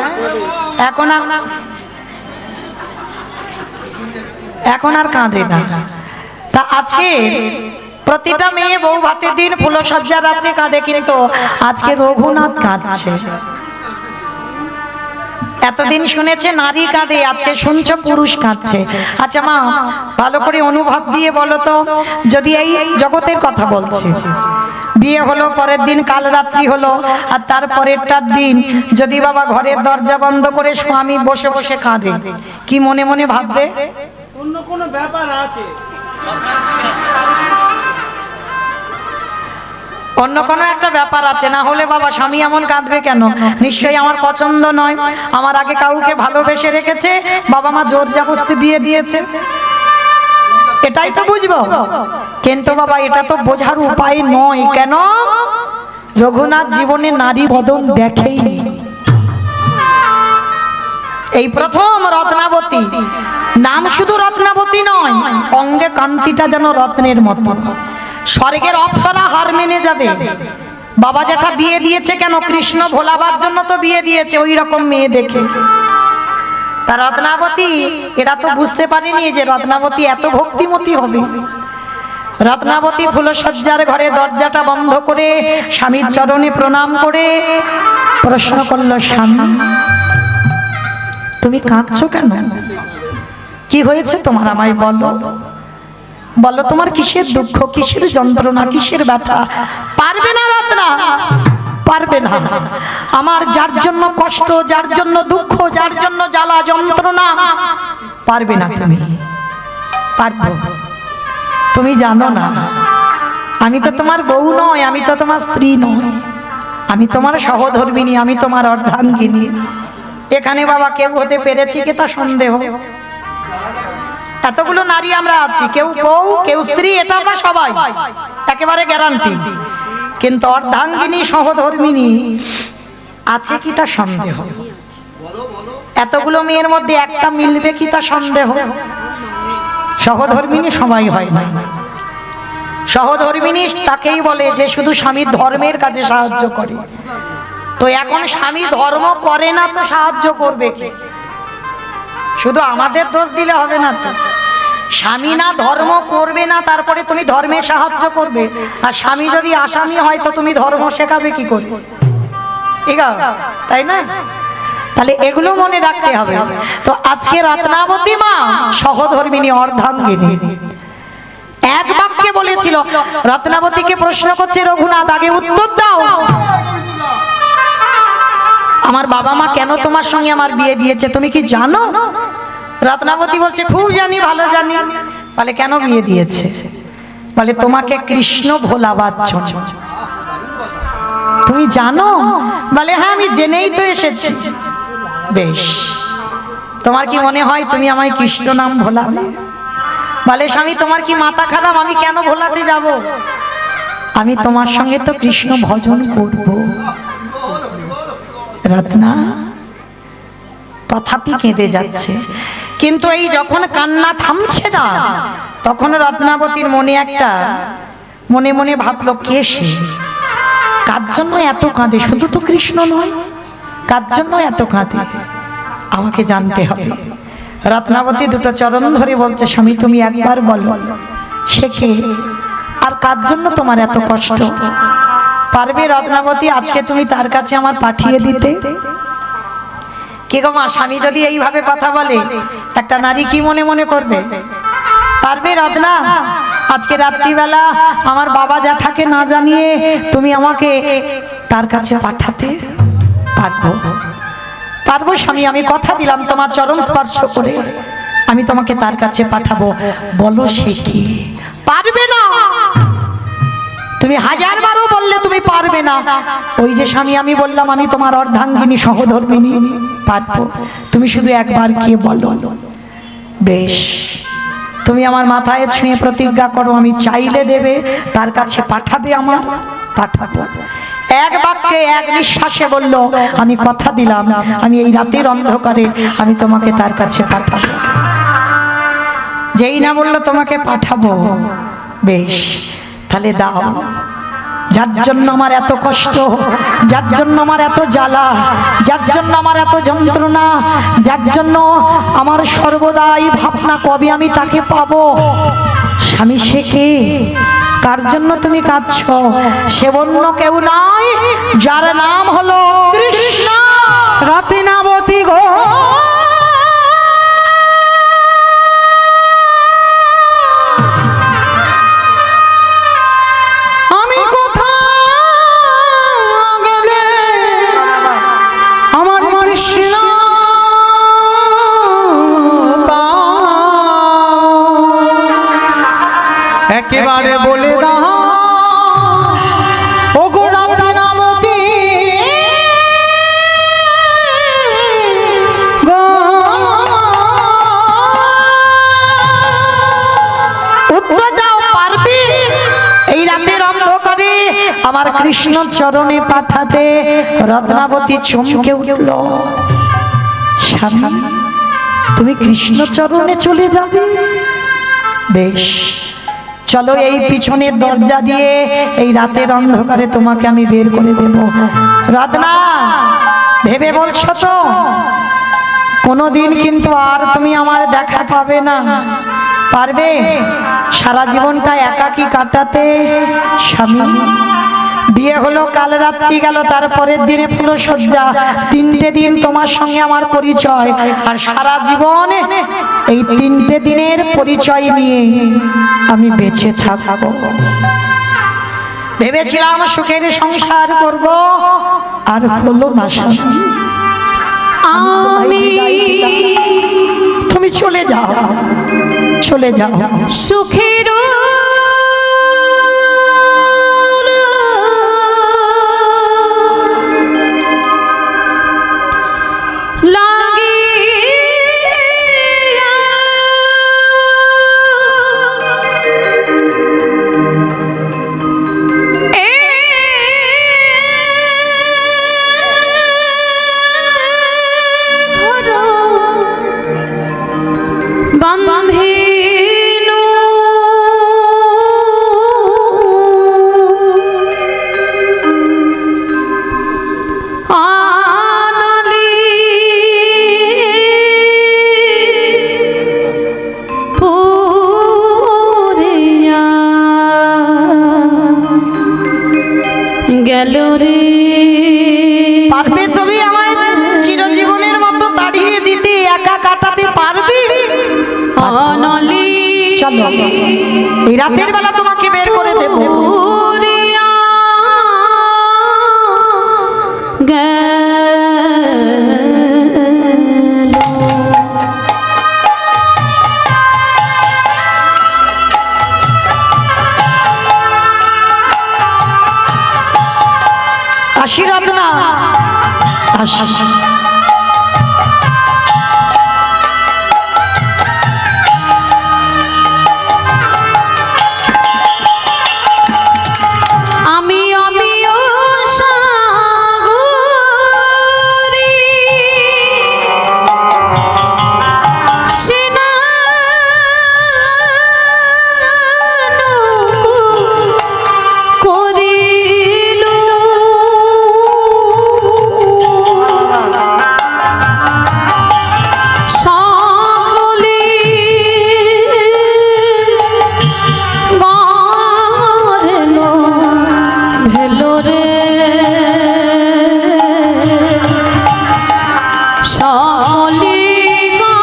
এখন আর কাঁদে না। তা আজকে প্রতিটা মেয়ে বউ ভাতের দিন ফুলসজ্জা রাত্রে কাঁদে, কিন্তু আজকে রঘুনাথ কাঁদছে। এতদিন শুনেছে নারী কাঁদে, আজকে শুনছো পুরুষ কাঁদছে। আচ্ছা মা, ভালো করে অনুভব দিয়ে বলো তো, যদি এই জগতের কথা বলছে, বিয়ে হলো, পরের দিন কাল রাত্রি হলো, আর তার পরেরটার দিন যদি বাবা ঘরের দরজা বন্ধ করে স্বামী বসে বসে কাঁদে, কি মনে মনে ভাববে? অন্য কোনো ব্যাপার আছে। অন্য কোনো একটা ব্যাপার আছে, না হলে বাবা স্বামী এমন কাঁদবে কেন? নিশ্চয়ই আমার পছন্দ নয়, আমার আগে কাউকে ভালোবেসে রেখেছে, বাবা মা জোর জবরদস্তি বিয়ে দিয়েছে, এটাই তো বুঝবো। কিন্তু বাবা এটা তো বোঝার উপায় নয়। কেন? রঘুনাথ জীবনে নারী বদন দেখেই। এই প্রথম রত্নাবতী। নাম শুধু রত্নাবতী নয়, অঙ্গে কান্তিটা যেন রত্নের মতো। স্বর্গের অপ্সরা হার মেনে যাবে। বাবা যেটা বিয়ে দিয়েছে কেন? কৃষ্ণ ভোলাবার জন্য তো বিয়ে দিয়েছে, ওই রকম মেয়ে দেখে। তা রত্নাবতী, এরা তো বুঝতে পারেনি যে রত্নাবতী এত ভক্তিমতী হবে। রত্নাবতী ফুলসজ্জার ঘরে দরজাটা বন্ধ করে স্বামীর চরণে প্রণাম করে প্রশ্ন করল, স্বামী তুমি কাঁদছো কেন? কি হয়েছে তোমার? আমায় বলো, বলো তোমার কিসের দুঃখ, কিসের যন্ত্রণা, কিসের ব্যথা? পারবে না রত্না, পারবে না। আমার যার জন্য কষ্ট, যার জন্য দুঃখ, যার জন্য জ্বালা যন্ত্রণা, পারবে না তুমি। পারবো? তুমি জানো না, আমি তো তোমার বউ নয়, আমি তো তোমার স্ত্রী নয়, আমি তোমার সহধর্মিনী, আমি তোমার অর্ধাঙ্গিনী। এখানে বাবা কেউ হতে পেরেছি কি তা সন্দেহ? এতগুলো নারী আমরা আছি, কেউ বউ, কেউ স্ত্রী, এটা আমরা সবাই একেবারে গ্যারান্টি। কিন্তু অর্ধাঙ্গিনী সহধর্মিনী আছে কি তা সন্দেহ। এতগুলো মেয়ের মধ্যে একটা মিলবে কি তা সন্দেহ। সহধর্মিনী সবাই হয় না। সহধর্মিনী তাকেই বলে যে শুধু স্বামীর ধর্মের কাজে সাহায্য করে। তো এখন স্বামী ধর্ম করে না তো সাহায্য করবে কি? শুধু আমাদের দোষ দিলে হবে না তো। স্বামী না ধর্ম করবে না, তারপরে তুমি ধর্মে সাহায্য করবে? আর স্বামী যদি আসামি হয় তো তুমি ধর্ম শেখাবে কি করে? ঠিক আছে, তাই না? তাহলে এগুলো মনে রাখতে হবে। তো আজকে রত্নাবতী মা সহধর্মিনী, অর্ধাঙ্গিনী, এক বাক্যে বলেছিল। রত্নাবতীকে প্রশ্ন করছে রঘুনাথ, আগে উত্তর দাও, আমার বাবা মা কেন তোমার সঙ্গে আমার বিয়ে দিয়েছে তুমি কি জানো? রত্নাবতী বলছে, খুব জানি, ভালো জানি। বলে কেন বিয়ে দিয়েছে? বলে তোমাকে কৃষ্ণ ভোলাবার জন্য। তুমি জানো? বলে হ্যাঁ, আমি জেনেই তো এসেছি। বেশ, তোমার কি মনে হয় তুমি আমায় কৃষ্ণ নাম ভোলাবে? বলে স্বামী তোমার কি মাথা খারাপ? আমি কেন ভোলাতে যাব? আমি তোমার সঙ্গে তো কৃষ্ণ ভজন করব। রত্না তথাপি কেঁদে যাচ্ছে, কিন্তু এই যখন কান্না থামছে না, তখন রত্নাবতীর মনে একটা, মনে মনে ভাবলো, কে সে? কার জন্য এত কাঁদে? শুধু তো কৃষ্ণ নয়, কার জন্য এত কাঁদে? আমাকে জানতে হবে। রত্নাবতী দুটো চরণ ধরে বলছে, স্বামী তুমি একবার বলো সে কে, আর কার জন্য তোমার এত কষ্ট? পারবে রত্নাবতী আজকে তুমি তার কাছে আমার পাঠিয়ে দিতে? কি গো মা, স্বামী যদি এইভাবে কথা বলে একটা নারী কি মনে মনে করবে? পারবে রত্না আজকে রাত্রিবেলা আমার বাবা জ্যাঠাকে না জানিয়ে তুমি আমাকে তার কাছে পাঠাতে? পারবো, পারবো স্বামী, আমি কথা দিলাম তোমার চরণ স্পর্শ করে আমি তোমাকে তার কাছে পাঠাবো। বলো সে কি? পারবে না। তুমি হাজার বারও বললে তুমি পারবে না। ওই যে স্বামী আমি বললাম আমি তোমার অর্ধাঙ্গিনী সহধর্মিনী, পারবো। তুমি শুধু একবার গিয়ে বলো। বেশ, তুমি আমার মাথায় ছুঁয়ে প্রতিজ্ঞা করো, আমি চাইলে দেবে, তার কাছে পাঠাবে, আমার পাঠাবো। এক বাক্যে এক নিঃশ্বাসে বলল, আমি কথা দিলাম আমি এই রাতের অন্ধকারে আমি তোমাকে তার কাছে পাঠাবো। যেই না বললো তোমাকে পাঠাবো, বেশ তাহলে দাও। যার জন্য আমার এত কষ্ট, যার জন্য আমার এত জ্বালা, যার জন্য আমার এত যন্ত্রণা, যার জন্য আমার সর্বদাই ভাবনা কবে আমি তাকে পাবো। স্বামী সে কে? কার জন্য তুমি কাঁদছো? সে অন্য কেউ নয়, যার নাম হলো কৃষ্ণ। রত্নাবতী গো আমি কোথাও গেলে আমার কৃষ্ণ একেবারে বলে দাও ও গো রত্নাবতী গো, উত্তর দাও, পারবে এই রাতের অন্ধকারে আমার কৃষ্ণ চরণে পাঠাতে? রত্নাবতী চমকে উঠল। স্বামী তুমি কৃষ্ণ চরণে চলে যাবে? বেশ, চলো এই পিছনের দরজা দিয়ে এই রাতের অন্ধকারে তোমাকে আমি বের করে দেব। রাধনা, ভেবে বলছো তো কোনোদিন কিন্তু আর তুমি আমার দেখা পাবে না? পারবে সারা জীবনটা একাকী কাটাতে? স্বামী, বিয়ে হলো কাল রাত্রি গেল, তারপরের দিনে ফুলশয্যা, 3টে দিন তোমার সঙ্গে আমার পরিচয়, আর সারা জীবন এই 3টে দিনের পরিচয় নিয়ে আমি বেঁচে থাকবো। ভেবেছিলাম সুখের সংসার করব, আর হলো না স্বামী। আমি তুমি চলে যাও, চলে যাও। সুখের গেল রে। পারবে তুমি আমায় চিরজীবনের মতো তাড়িয়ে দিতে, একা কাটাতে পারবে? অনলি চলো, এই রাতের বেলা তোমাকে বের করে দেব। আশীর্বাদ না আমি আমিও সাগরী সেনা করিল সকলি গরেলো ভেলো রে সকলি গরেলো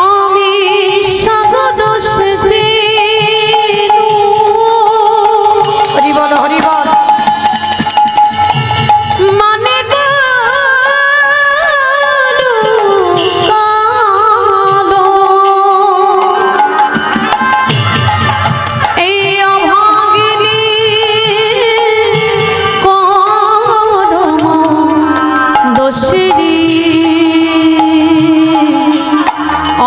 আমি সাগর সেজে হরি বল, হরি বল। মানে কালো এই অভাগিনী করম দোষেরি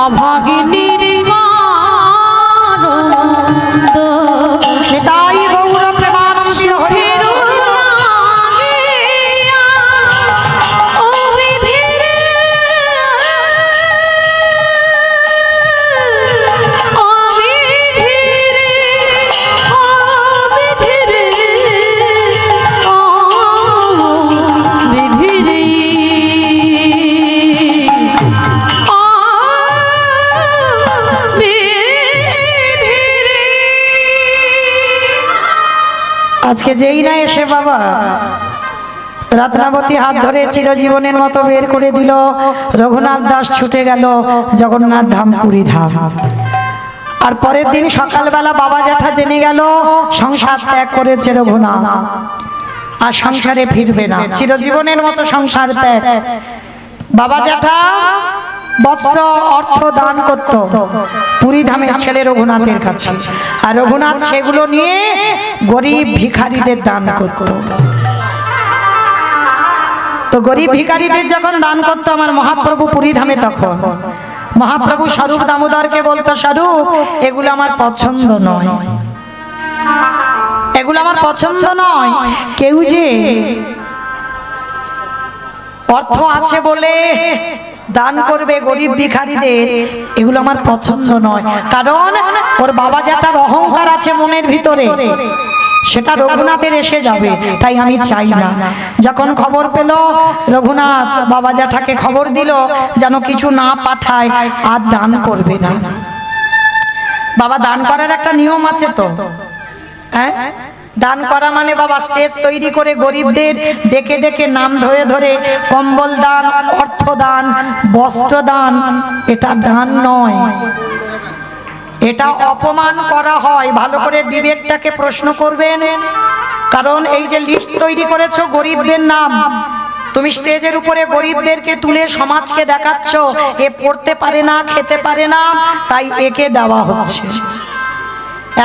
অভাগিনীর নিতাই গৌর প্রেমানন্দী হরি আজকে যেই না এসে বাবা রত্নাবতী হাত ধরে চিরজীবনের মতো বের করে দিল। রঘুনাথ দাস ছুটে গেল জগন্নাথ ধাম, পুরী ধাম। আর পরের দিন সকালবেলা বাবা জ্যাঠা জেনে গেল সংসার ত্যাগ করেছে রঘুনাথ, আর সংসারে ফিরবে না, চিরজীবনের মতো সংসার ত্যাগ। বাবা জ্যাঠা বস্ত্র অর্থ দান করত পুরী ধামের ছেলে রঘুনাথের কাছে, আর রঘুনাথ সেগুলো নিয়ে গরিব ভিখারিদের দান করত। তো গরিব ভিখারিদের যখন দান করতো আমার মহাপ্রভু পুরী ধামে, তখন মহাপ্রভু স্বরূপ দামোদরকে বলতো, স্বরূপ এগুলো আমার পছন্দ নয়, এগুলো আমার পছন্দ নয়। কেউ যে অর্থ আছে বলে দান করবে গরিব ভিখারিদের, এগুলো আমার পছন্দ নয়। কারণ ওর বাবা যেটার অহংকার আছে মনের ভিতরে, সেটা রঘুনাথের এসে যাবে, তাই আমি চাই না। যখন খবর পেল রঘুনাথ বাবা জ্যাঠাকে খবর দিল যেন কিছু না পাঠায়, আর দান করবে না। বাবা দান করার একটা নিয়ম আছে তো, হ্যাঁ, দান করা মানে বাবা স্টেজ তৈরি করে গরিবদের ডেকে ডেকে নাম ধরে ধরে কম্বল দান, অর্থ দান, বস্ত্র দান, এটা দান নয়, এটা অপমান করা হয়। ভালো করে বিবেকটাকে প্রশ্ন করবেন, কারণ এই যে লিস্ট তৈরি করেছো গরিবদের নাম, তুমি স্টেজের উপরে গরিবদেরকে তুলে সমাজকে দেখাচ্ছ এ পড়তে পারে না, খেতে পারে না, তাই একে দেওয়া হচ্ছে।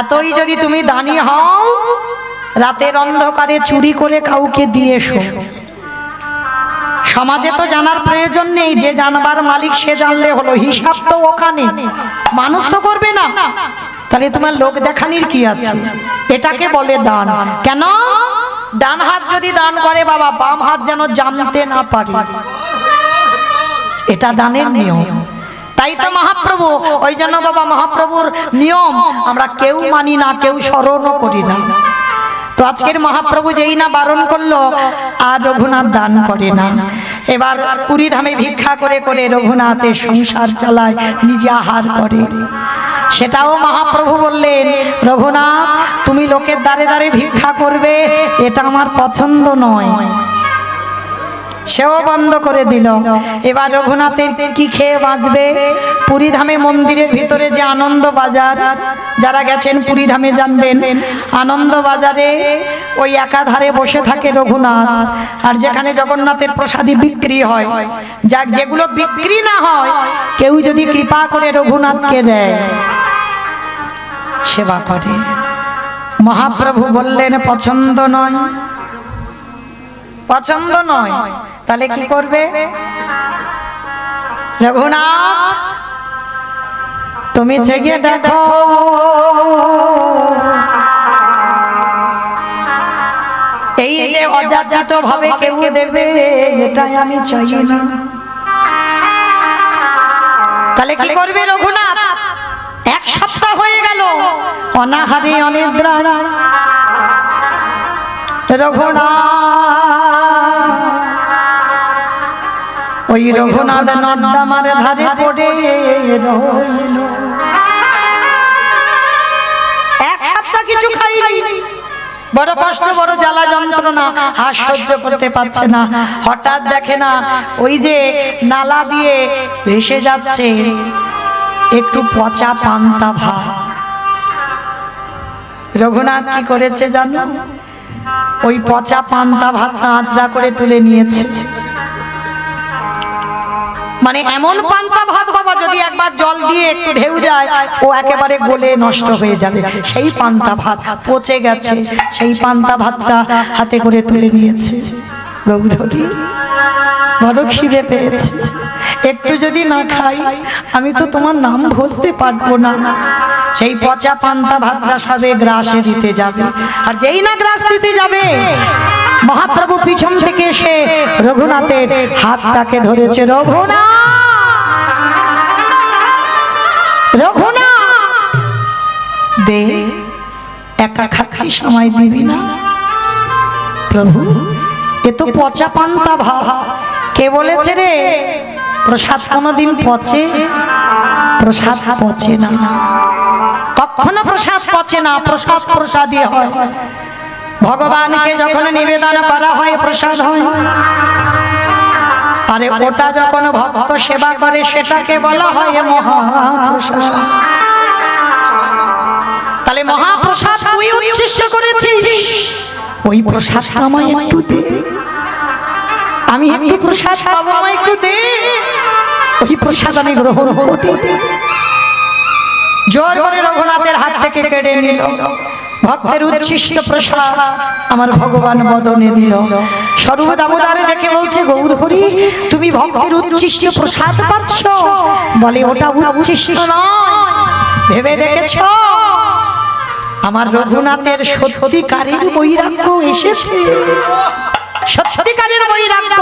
এতই যদি তুমি দানি হও, রাতের অন্ধকারে চুরি করে কাউকে দিয়ে এসো। সমাজে তো জানার প্রয়োজন নেই, যে জানবার মালিক সে জানলে হলো, হিসাব তো ওখানে, মানুষ তো করবে না। তাহলে তোমার লোক দেখানির কি আছে? এটাকে বলে দান। কেন? ডান হাত যদি দান করে বাবা, বাম হাত যেন জানতে না পারে, এটা দানের নিয়ম। তাই তো মহাপ্রভু, ওই জন্য বাবা মহাপ্রভুর নিয়ম আমরা কেউ মানি না, কেউ স্মরণও করি না। তো আজকের মহাপ্রভু যেই না বারণ করলো, আর রঘুনাথ দান করে না। এবার পুরী ধামে ভিক্ষা করে করে রঘুনাথের সংসার চালায়, নিজে আহার করে। সেটাও মহাপ্রভু বললেন, রঘুনাথ তুমি লোকের দ্বারে দ্বারে ভিক্ষা করবে, এটা আমার পছন্দ নয়। সেও বন্ধ করে দিল। এবার রঘুনাথের কি খেয়ে বাঁচবে? পুরী ধামে মন্দিরের ভিতরে যে আনন্দ বাজার, যারা গেছেন পুরী ধামে জানবেন, আনন্দ বাজারে ওই একাধারে বসে থাকে রঘুনাথ, আর যেখানে জগন্নাথের প্রসাদী বিক্রি হয়, যেগুলো বিক্রি না হয় কেউ যদি কৃপা করে রঘুনাথকে দেয়, সেবা করে। মহাপ্রভু বললেন পছন্দ নয়, পছন্দ নয়। তাহলে কি করবে? রঘুনাথ তুমি চেয়ে দেখো, এই যে অযাচিত ভাবে কেউ দেবে, এটাই আমি চাই না। তাহলে কি করবে রঘুনাথ? এক সপ্তাহ হয়ে গেল অনাহারে অনিদ্রা রঘুনাথ, ওই রঘুনাথ নর্দমার ধারে পড়ে রইল। এক সপ্তাহ কিছু খাইনি, বড় কষ্ট, বড় জ্বালা যন্ত্রণা, আর সহ্য করতে পারছে না। হঠাৎ দেখে না ওই যে নালা দিয়ে ভেসে যাচ্ছে একটু পচা পান্তা ভাত। রঘুনাথ কি করেছে জানো? ওই পচা পান্তা ভাত আঁচড়া করে তুলে নিয়েছে। মানে এমন পান্তা ভাত বাবা, যদি একবার জল দিয়ে একটু ঢেউ যায় ও একেবারে গলে নষ্ট হয়ে যাবে। সেই পান্তা ভাত পচে গেছে, সেই পান্তা ভাতটা হাতে করে তুলে নিয়েছে। গৌরহরি বড় খিদে পেয়েছে, একটু যদি না খাই আমি তো তোমার নাম ঘষতে পারবো না। সেই পচা পান্তা ভাতটা সবে গ্রাসে দিতে যাবে, আর যেই না গ্রাস দিতে যাবে মহাপ্রভু পিছন থেকে এসে রঘুনাথের হাতটাকে ধরেছে। রঘুনাথ, রঘুনাথ দে, একা খাচ্ছি, সময় দিবি না? প্রভু এ তো পচা পান্তা ভাত। কে বলেছে রে প্রসাদ কোনোদিন পচে? প্রসাদ পচে না, কখনো প্রসাদ পচে না। প্রসাদ প্রসাদই হয়। ভগবানকে যখন নিবেদন করা হয় প্রসাদ হয়, আরে ওটা যখন ভক্ত সেবা করে সেটাকে বলা হয় মহাপ্রসাদ। তাহলে মহাপ্রসাদ তুই উচ্ছিষ্ট করেছিস, ওই প্রসাদ আমায় একটু দে, আমি একটু প্রসাদ পাবো, আমায় একটু দে। ওই প্রসাদ আমি গ্রহণ করি। জোর করে রঘুনাথের হাত থেকে কেড়ে নিল ভক্তের উচ্ছিষ্ট প্রসাদ, আমার ভগবান বদনে দিল। স্বরূপ দামোদরে দেখে বলছে, গৌর হরি তুমি ভক্তের উচ্ছিষ্ট প্রসাদ পাচ্ছ? বলে ওটা উচ্ছিষ্ট নয়, ভেবে দেখেছ? আমার রঘুনাথের সত্যিকারের বৈরাগ্য এসেছে, সত্যিকারের বৈরাগ্য।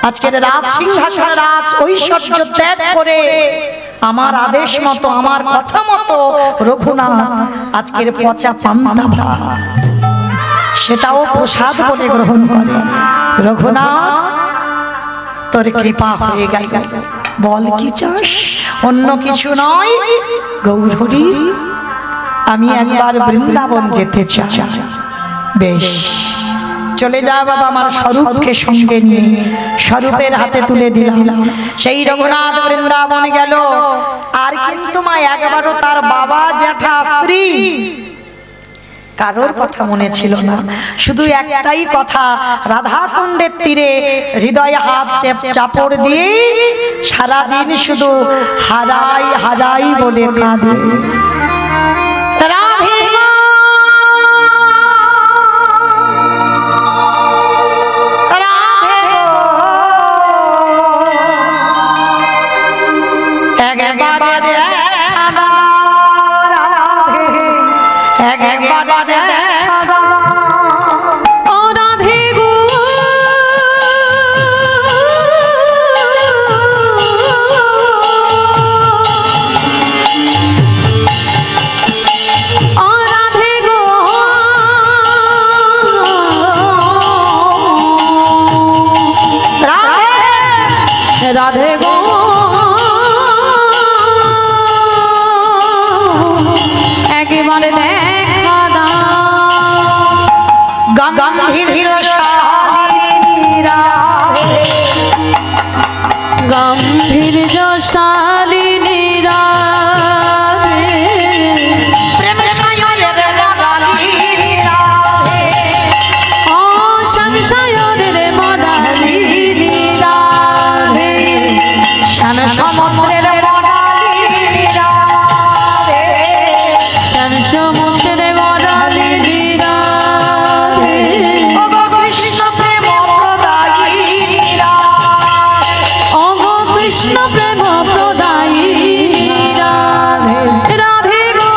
আজকের রাজ সিংহাসন রাজ ঐশ্বর্য ত্যাগ করে আমার আদেশ মতো, আমার কথা মতো রঘুনাথ আজকের পচা পান্তা ভাত সেটাও প্রসাদ বলে গ্রহণ করে। রঘুনাথ তোর কৃপা হয়ে গেল, বল কি চাস? অন্য কিছু নয় গৌর হরি, আমি একবার বৃন্দাবন যেতে চাই। বেশ, চলে যা বাবা। আমার স্বরূপকে সঙ্গে নিয়ে স্বরূপের হাতে তুলে দিলাম। সেই রঘুনাথ বৃন্দাবনে গেল। আর কিন্তু মা একবারও তার বাবা জ্যাঠা স্ত্রী কারোর কথা মনে ছিল না, শুধু একটাই কথা, রাধাকুণ্ডের তীরে হৃদয়ে হাত চাপড় দিয়ে সারাদিন শুধু হারাই হারাই বলে কাঁদে। রাধে রাধে গো একেবারে দেখা দাও। গম্ভীর শালিনী রাধে, গম্ভীর শালিনী রাধে, প্রেম সায়রের মরালিনী রাধে, ও সংশয়ের মরালিনী রাধে, শ্যাম সমুদ্রের মরালিনী রাধে, শ্যাম সমুদ্রের মরালিনী রাধে, ও গো কৃষ্ণ প্রেম প্রদায়িনী রাধে, ও গো কৃষ্ণ প্রেম প্রদায়িনী রাধে, রাধে গো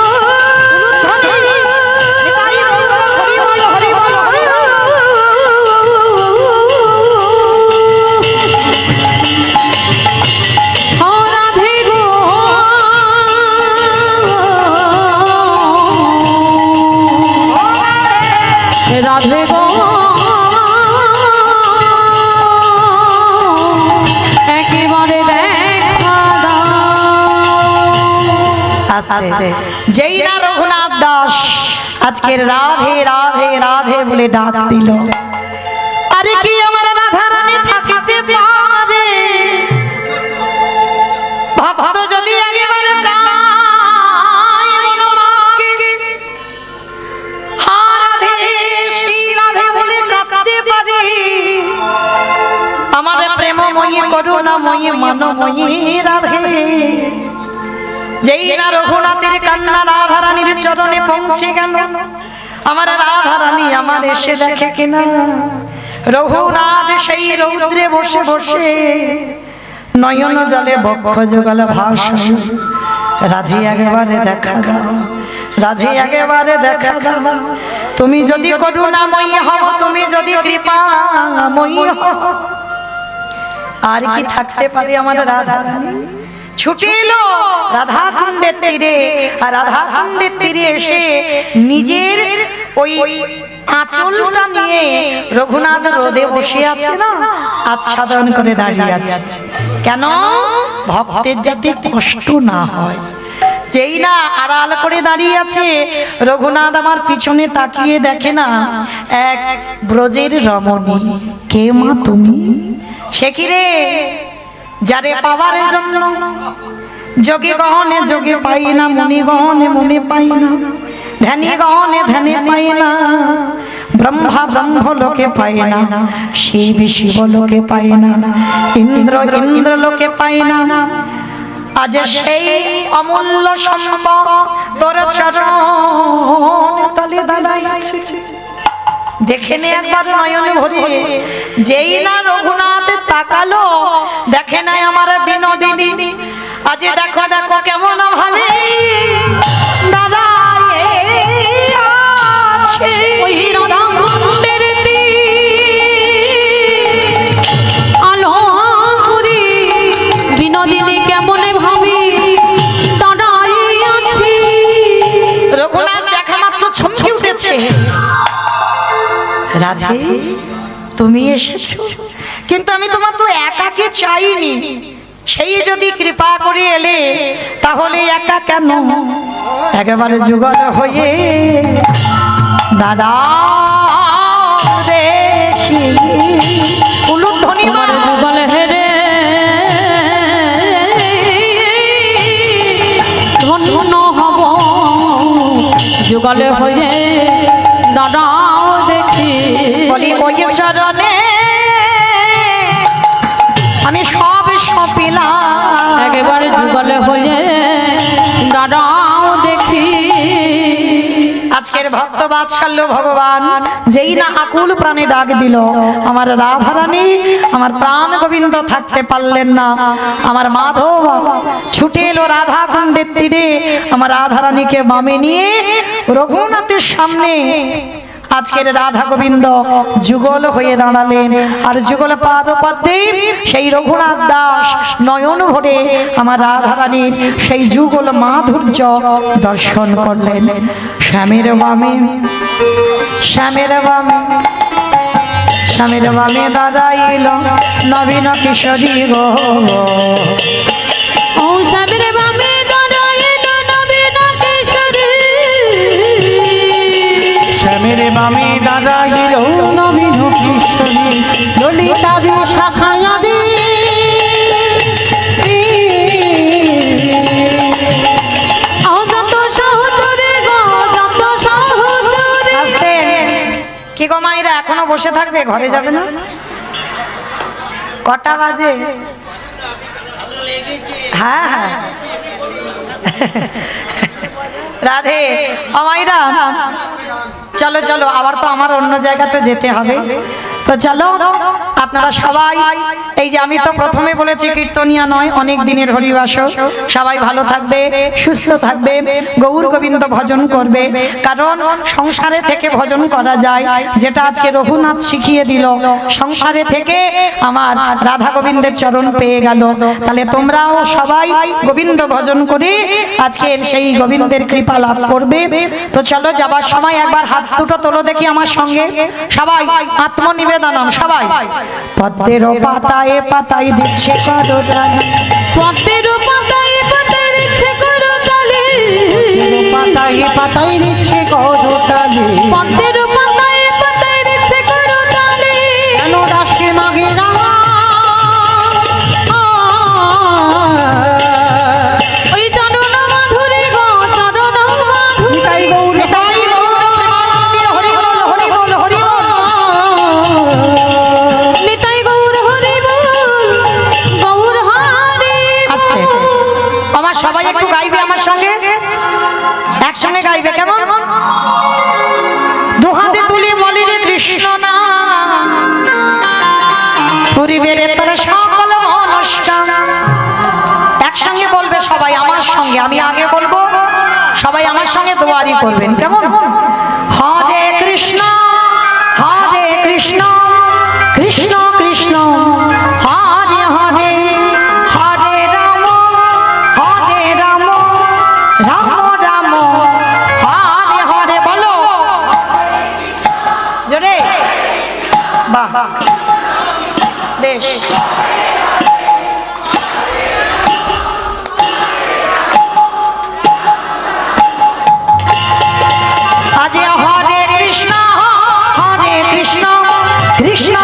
ও রাধে গো রাধে গো একেবারে দেখা দাও। আস্তে যেই না রঘুনাথ দাস আজকের রাধে রাধে রাধে বলে ডাক দিল, আরে কি আমার রাধা রানী থাকিতে পারে? ভক্ত যদি একেবারে কায় মনোরাগে, হা রাধে শ্রী রাধে বলে ডাকতে পারে, আমার প্রেমময়ী করুণাময়ী মনোময়ী রাধে। যেই না রঘুনাথের কান্না রাধারানীর চরণে পৌঁছে গেল, আমার রাধারানী আমার এসে দেখে কিনা রঘুনাথ সেই রৌদ্রে বসে বসে নয়ন জলে বক্ষ যুগল ভাষা। রাধে একেবারে দেখা দাও, রাধে একেবারে দেখা দাও, তুমি যদি করুণাময়ী হও, তুমি যদি কৃপাময়ী হও, আর কি থাকতে পারে আমার রাধারানী? ছুটে এলো রাধাকুণ্ডের তীরে, আর রাধাকুণ্ডের তীরে এসে নিজের ওই আঁচলটা নিয়ে রঘুনাথ রোদে বসে আছে না, আচ্ছাদন করে দাঁড়িয়ে আছে। কেন? ভক্তের যাতে কষ্ট না হয়। যেই না আড়াল করে দাঁড়িয়ে আছে, রঘুনাথ আমার পিছনে তাকিয়ে দেখে না এক ব্রজের রমণী। কে মা তুমি? সে কি রে? যারে পাওয়ার জন্য যোগে গহনে যোগে পাই না, মনে গহনে মনে পাই না, ধ্যানে গহনে ধ্যানে পাই না, ব্রহ্মা ব্রহ্মলোকে পায় না, শিব শিবলোকে পায় না, ইন্দ্র ইন্দ্রলোকে পায় না। আজ সেই অমূল্য সম্পদ তোর চরণ তলে দাঁড়াইছে। দেখে নে একবার নয়ন ভরে, যেই না রঘুনাথ তাকালো, দেখে নাই আমার বিনোদিনী। আজ দেখো দেখো কেমন ভাবে দাঁড়ায় আছে। ওই রাধা কুণ্ডের আলো করি বিনোদিনী কেমন ভাবি দাঁড়াই আছি। রঘুনাথ দেখা মাত্র চমকে উঠেছে। রাধে তুমি এসেছো, কিন্তু আমি তোমার তো একাকে চাইনি। সেই যদি কৃপা করে এলে, তাহলে একা কেন, একেবারে যুগল হয়ে দাদা দেখি উলুধ্বনি তোমার যুগল হেরে ধন্য হব, যুগলে হয়ে দাঁড়াও দেখি। বলি ওই চরণে আমি সব সপিলাম, একেবারে যুগলে হয়ে দাঁড়াও দেখি। আজকের ভক্ত বাৎসল্য ভগবান যেই না আকুল প্রাণে ডাক দিল, আমার রাধারানী আমার প্রাণ গোবিন্দ থাকতে পারলেন না। আমার মাধব ছুটে এলো রাধা কুণ্ডের তীরে, আমার রাধারানীকে বামে নিয়ে রঘুনাথের সামনে আজকের রাধা গোবিন্দ যুগল হয়ে দাঁড়ালেন। আর যুগল পাদপদ্মে সেই রঘুনাথ দাস নয়ন ভরে আমার রাধারানীর সেই যুগল মাধুর্য দর্শন করলেন। শ্যামের বামে শ্যামের বামে শ্যামের বামে দাঁড়াইল নবীন কিশোরী গো। ও সাবের বামে দাঁড়াইল নবীন কিশোরী, শ্যামের বামে দাঁড়াইল নবীন কিশোরী, ললিতা শাখায়াদি যত সহচরে গো যত সহচরে। আস্তে কি গো মায়েরা, এখনো বসে থাকবে, ঘরে যাবে না? কটা বাজে? হ্যাঁ হ্যাঁ রাধে আমাইরা, চলো চলো, আবার তো আমার অন্য জায়গাতে যেতে হবে। তো চলো আপনারা সবাই, এই যে আমি তো প্রথমে বলেছি কীর্তনিয়া নয়, অনেক দিনের হরিবাস। সবাই ভালো থাকবে, সুস্থ থাকবে, গৌর গোবিন্দ ভজন করবে, কারণ সংসারে থেকে ভজন করা যায়, যেটা আজকে রঘুনাথ শিখিয়ে দিল। সংসারে থেকে আমার রাধা গোবিন্দের চরণ পেয়ে গেল। তাহলে তোমরাও সবাই গোবিন্দ ভজন করে আজকের সেই গোবিন্দের কৃপা লাভ করবে। তো চলো, যাবার সময় একবার হাত দুটো তোলো দেখি আমার সঙ্গে সবাই, আত্মনিবেদন সবাই। পদ্মের পাতায় পাতায় দিচ্ছে করতালি, পদ্মের পাতায় পাতায় দিচ্ছে করতালি, পাতায় পাতায় নিচ্ছে করতালি, পদ্মের পাতায় পাতায় দিচ্ছে করতালি। কেন দাসকে মাগে রামা ওই চরণ মাধুরী গো চরণ মাধুরী, নিতাই গৌর নিতাই গৌর হরি বল হরি বল হরি বল। নিতাই গৌর হরি বল গৌর হরি আস্তে, আমার সবাই একটু গাইবে আমার সঙ্গে, একসঙ্গে গাইবে, কেমন? দুহাতে তুলে বলি রে কৃষ্ণ নাম, পুরিবে রে তোর সকল মনস্কাম। একসঙ্গে বলবে সবাই আমার সঙ্গে, আমি আগে বলবো, সবাই আমার সঙ্গে দোয়ারি করবেন, কেমন? হরে কৃষ্ণ কৃষ্ণ কৃষ্ণ হরে হরে, হরে রাম রাম রাম হরে হরে। বলো জোরে, বাহ বেশ। আজ হরে কৃষ্ণ কৃষ্ণ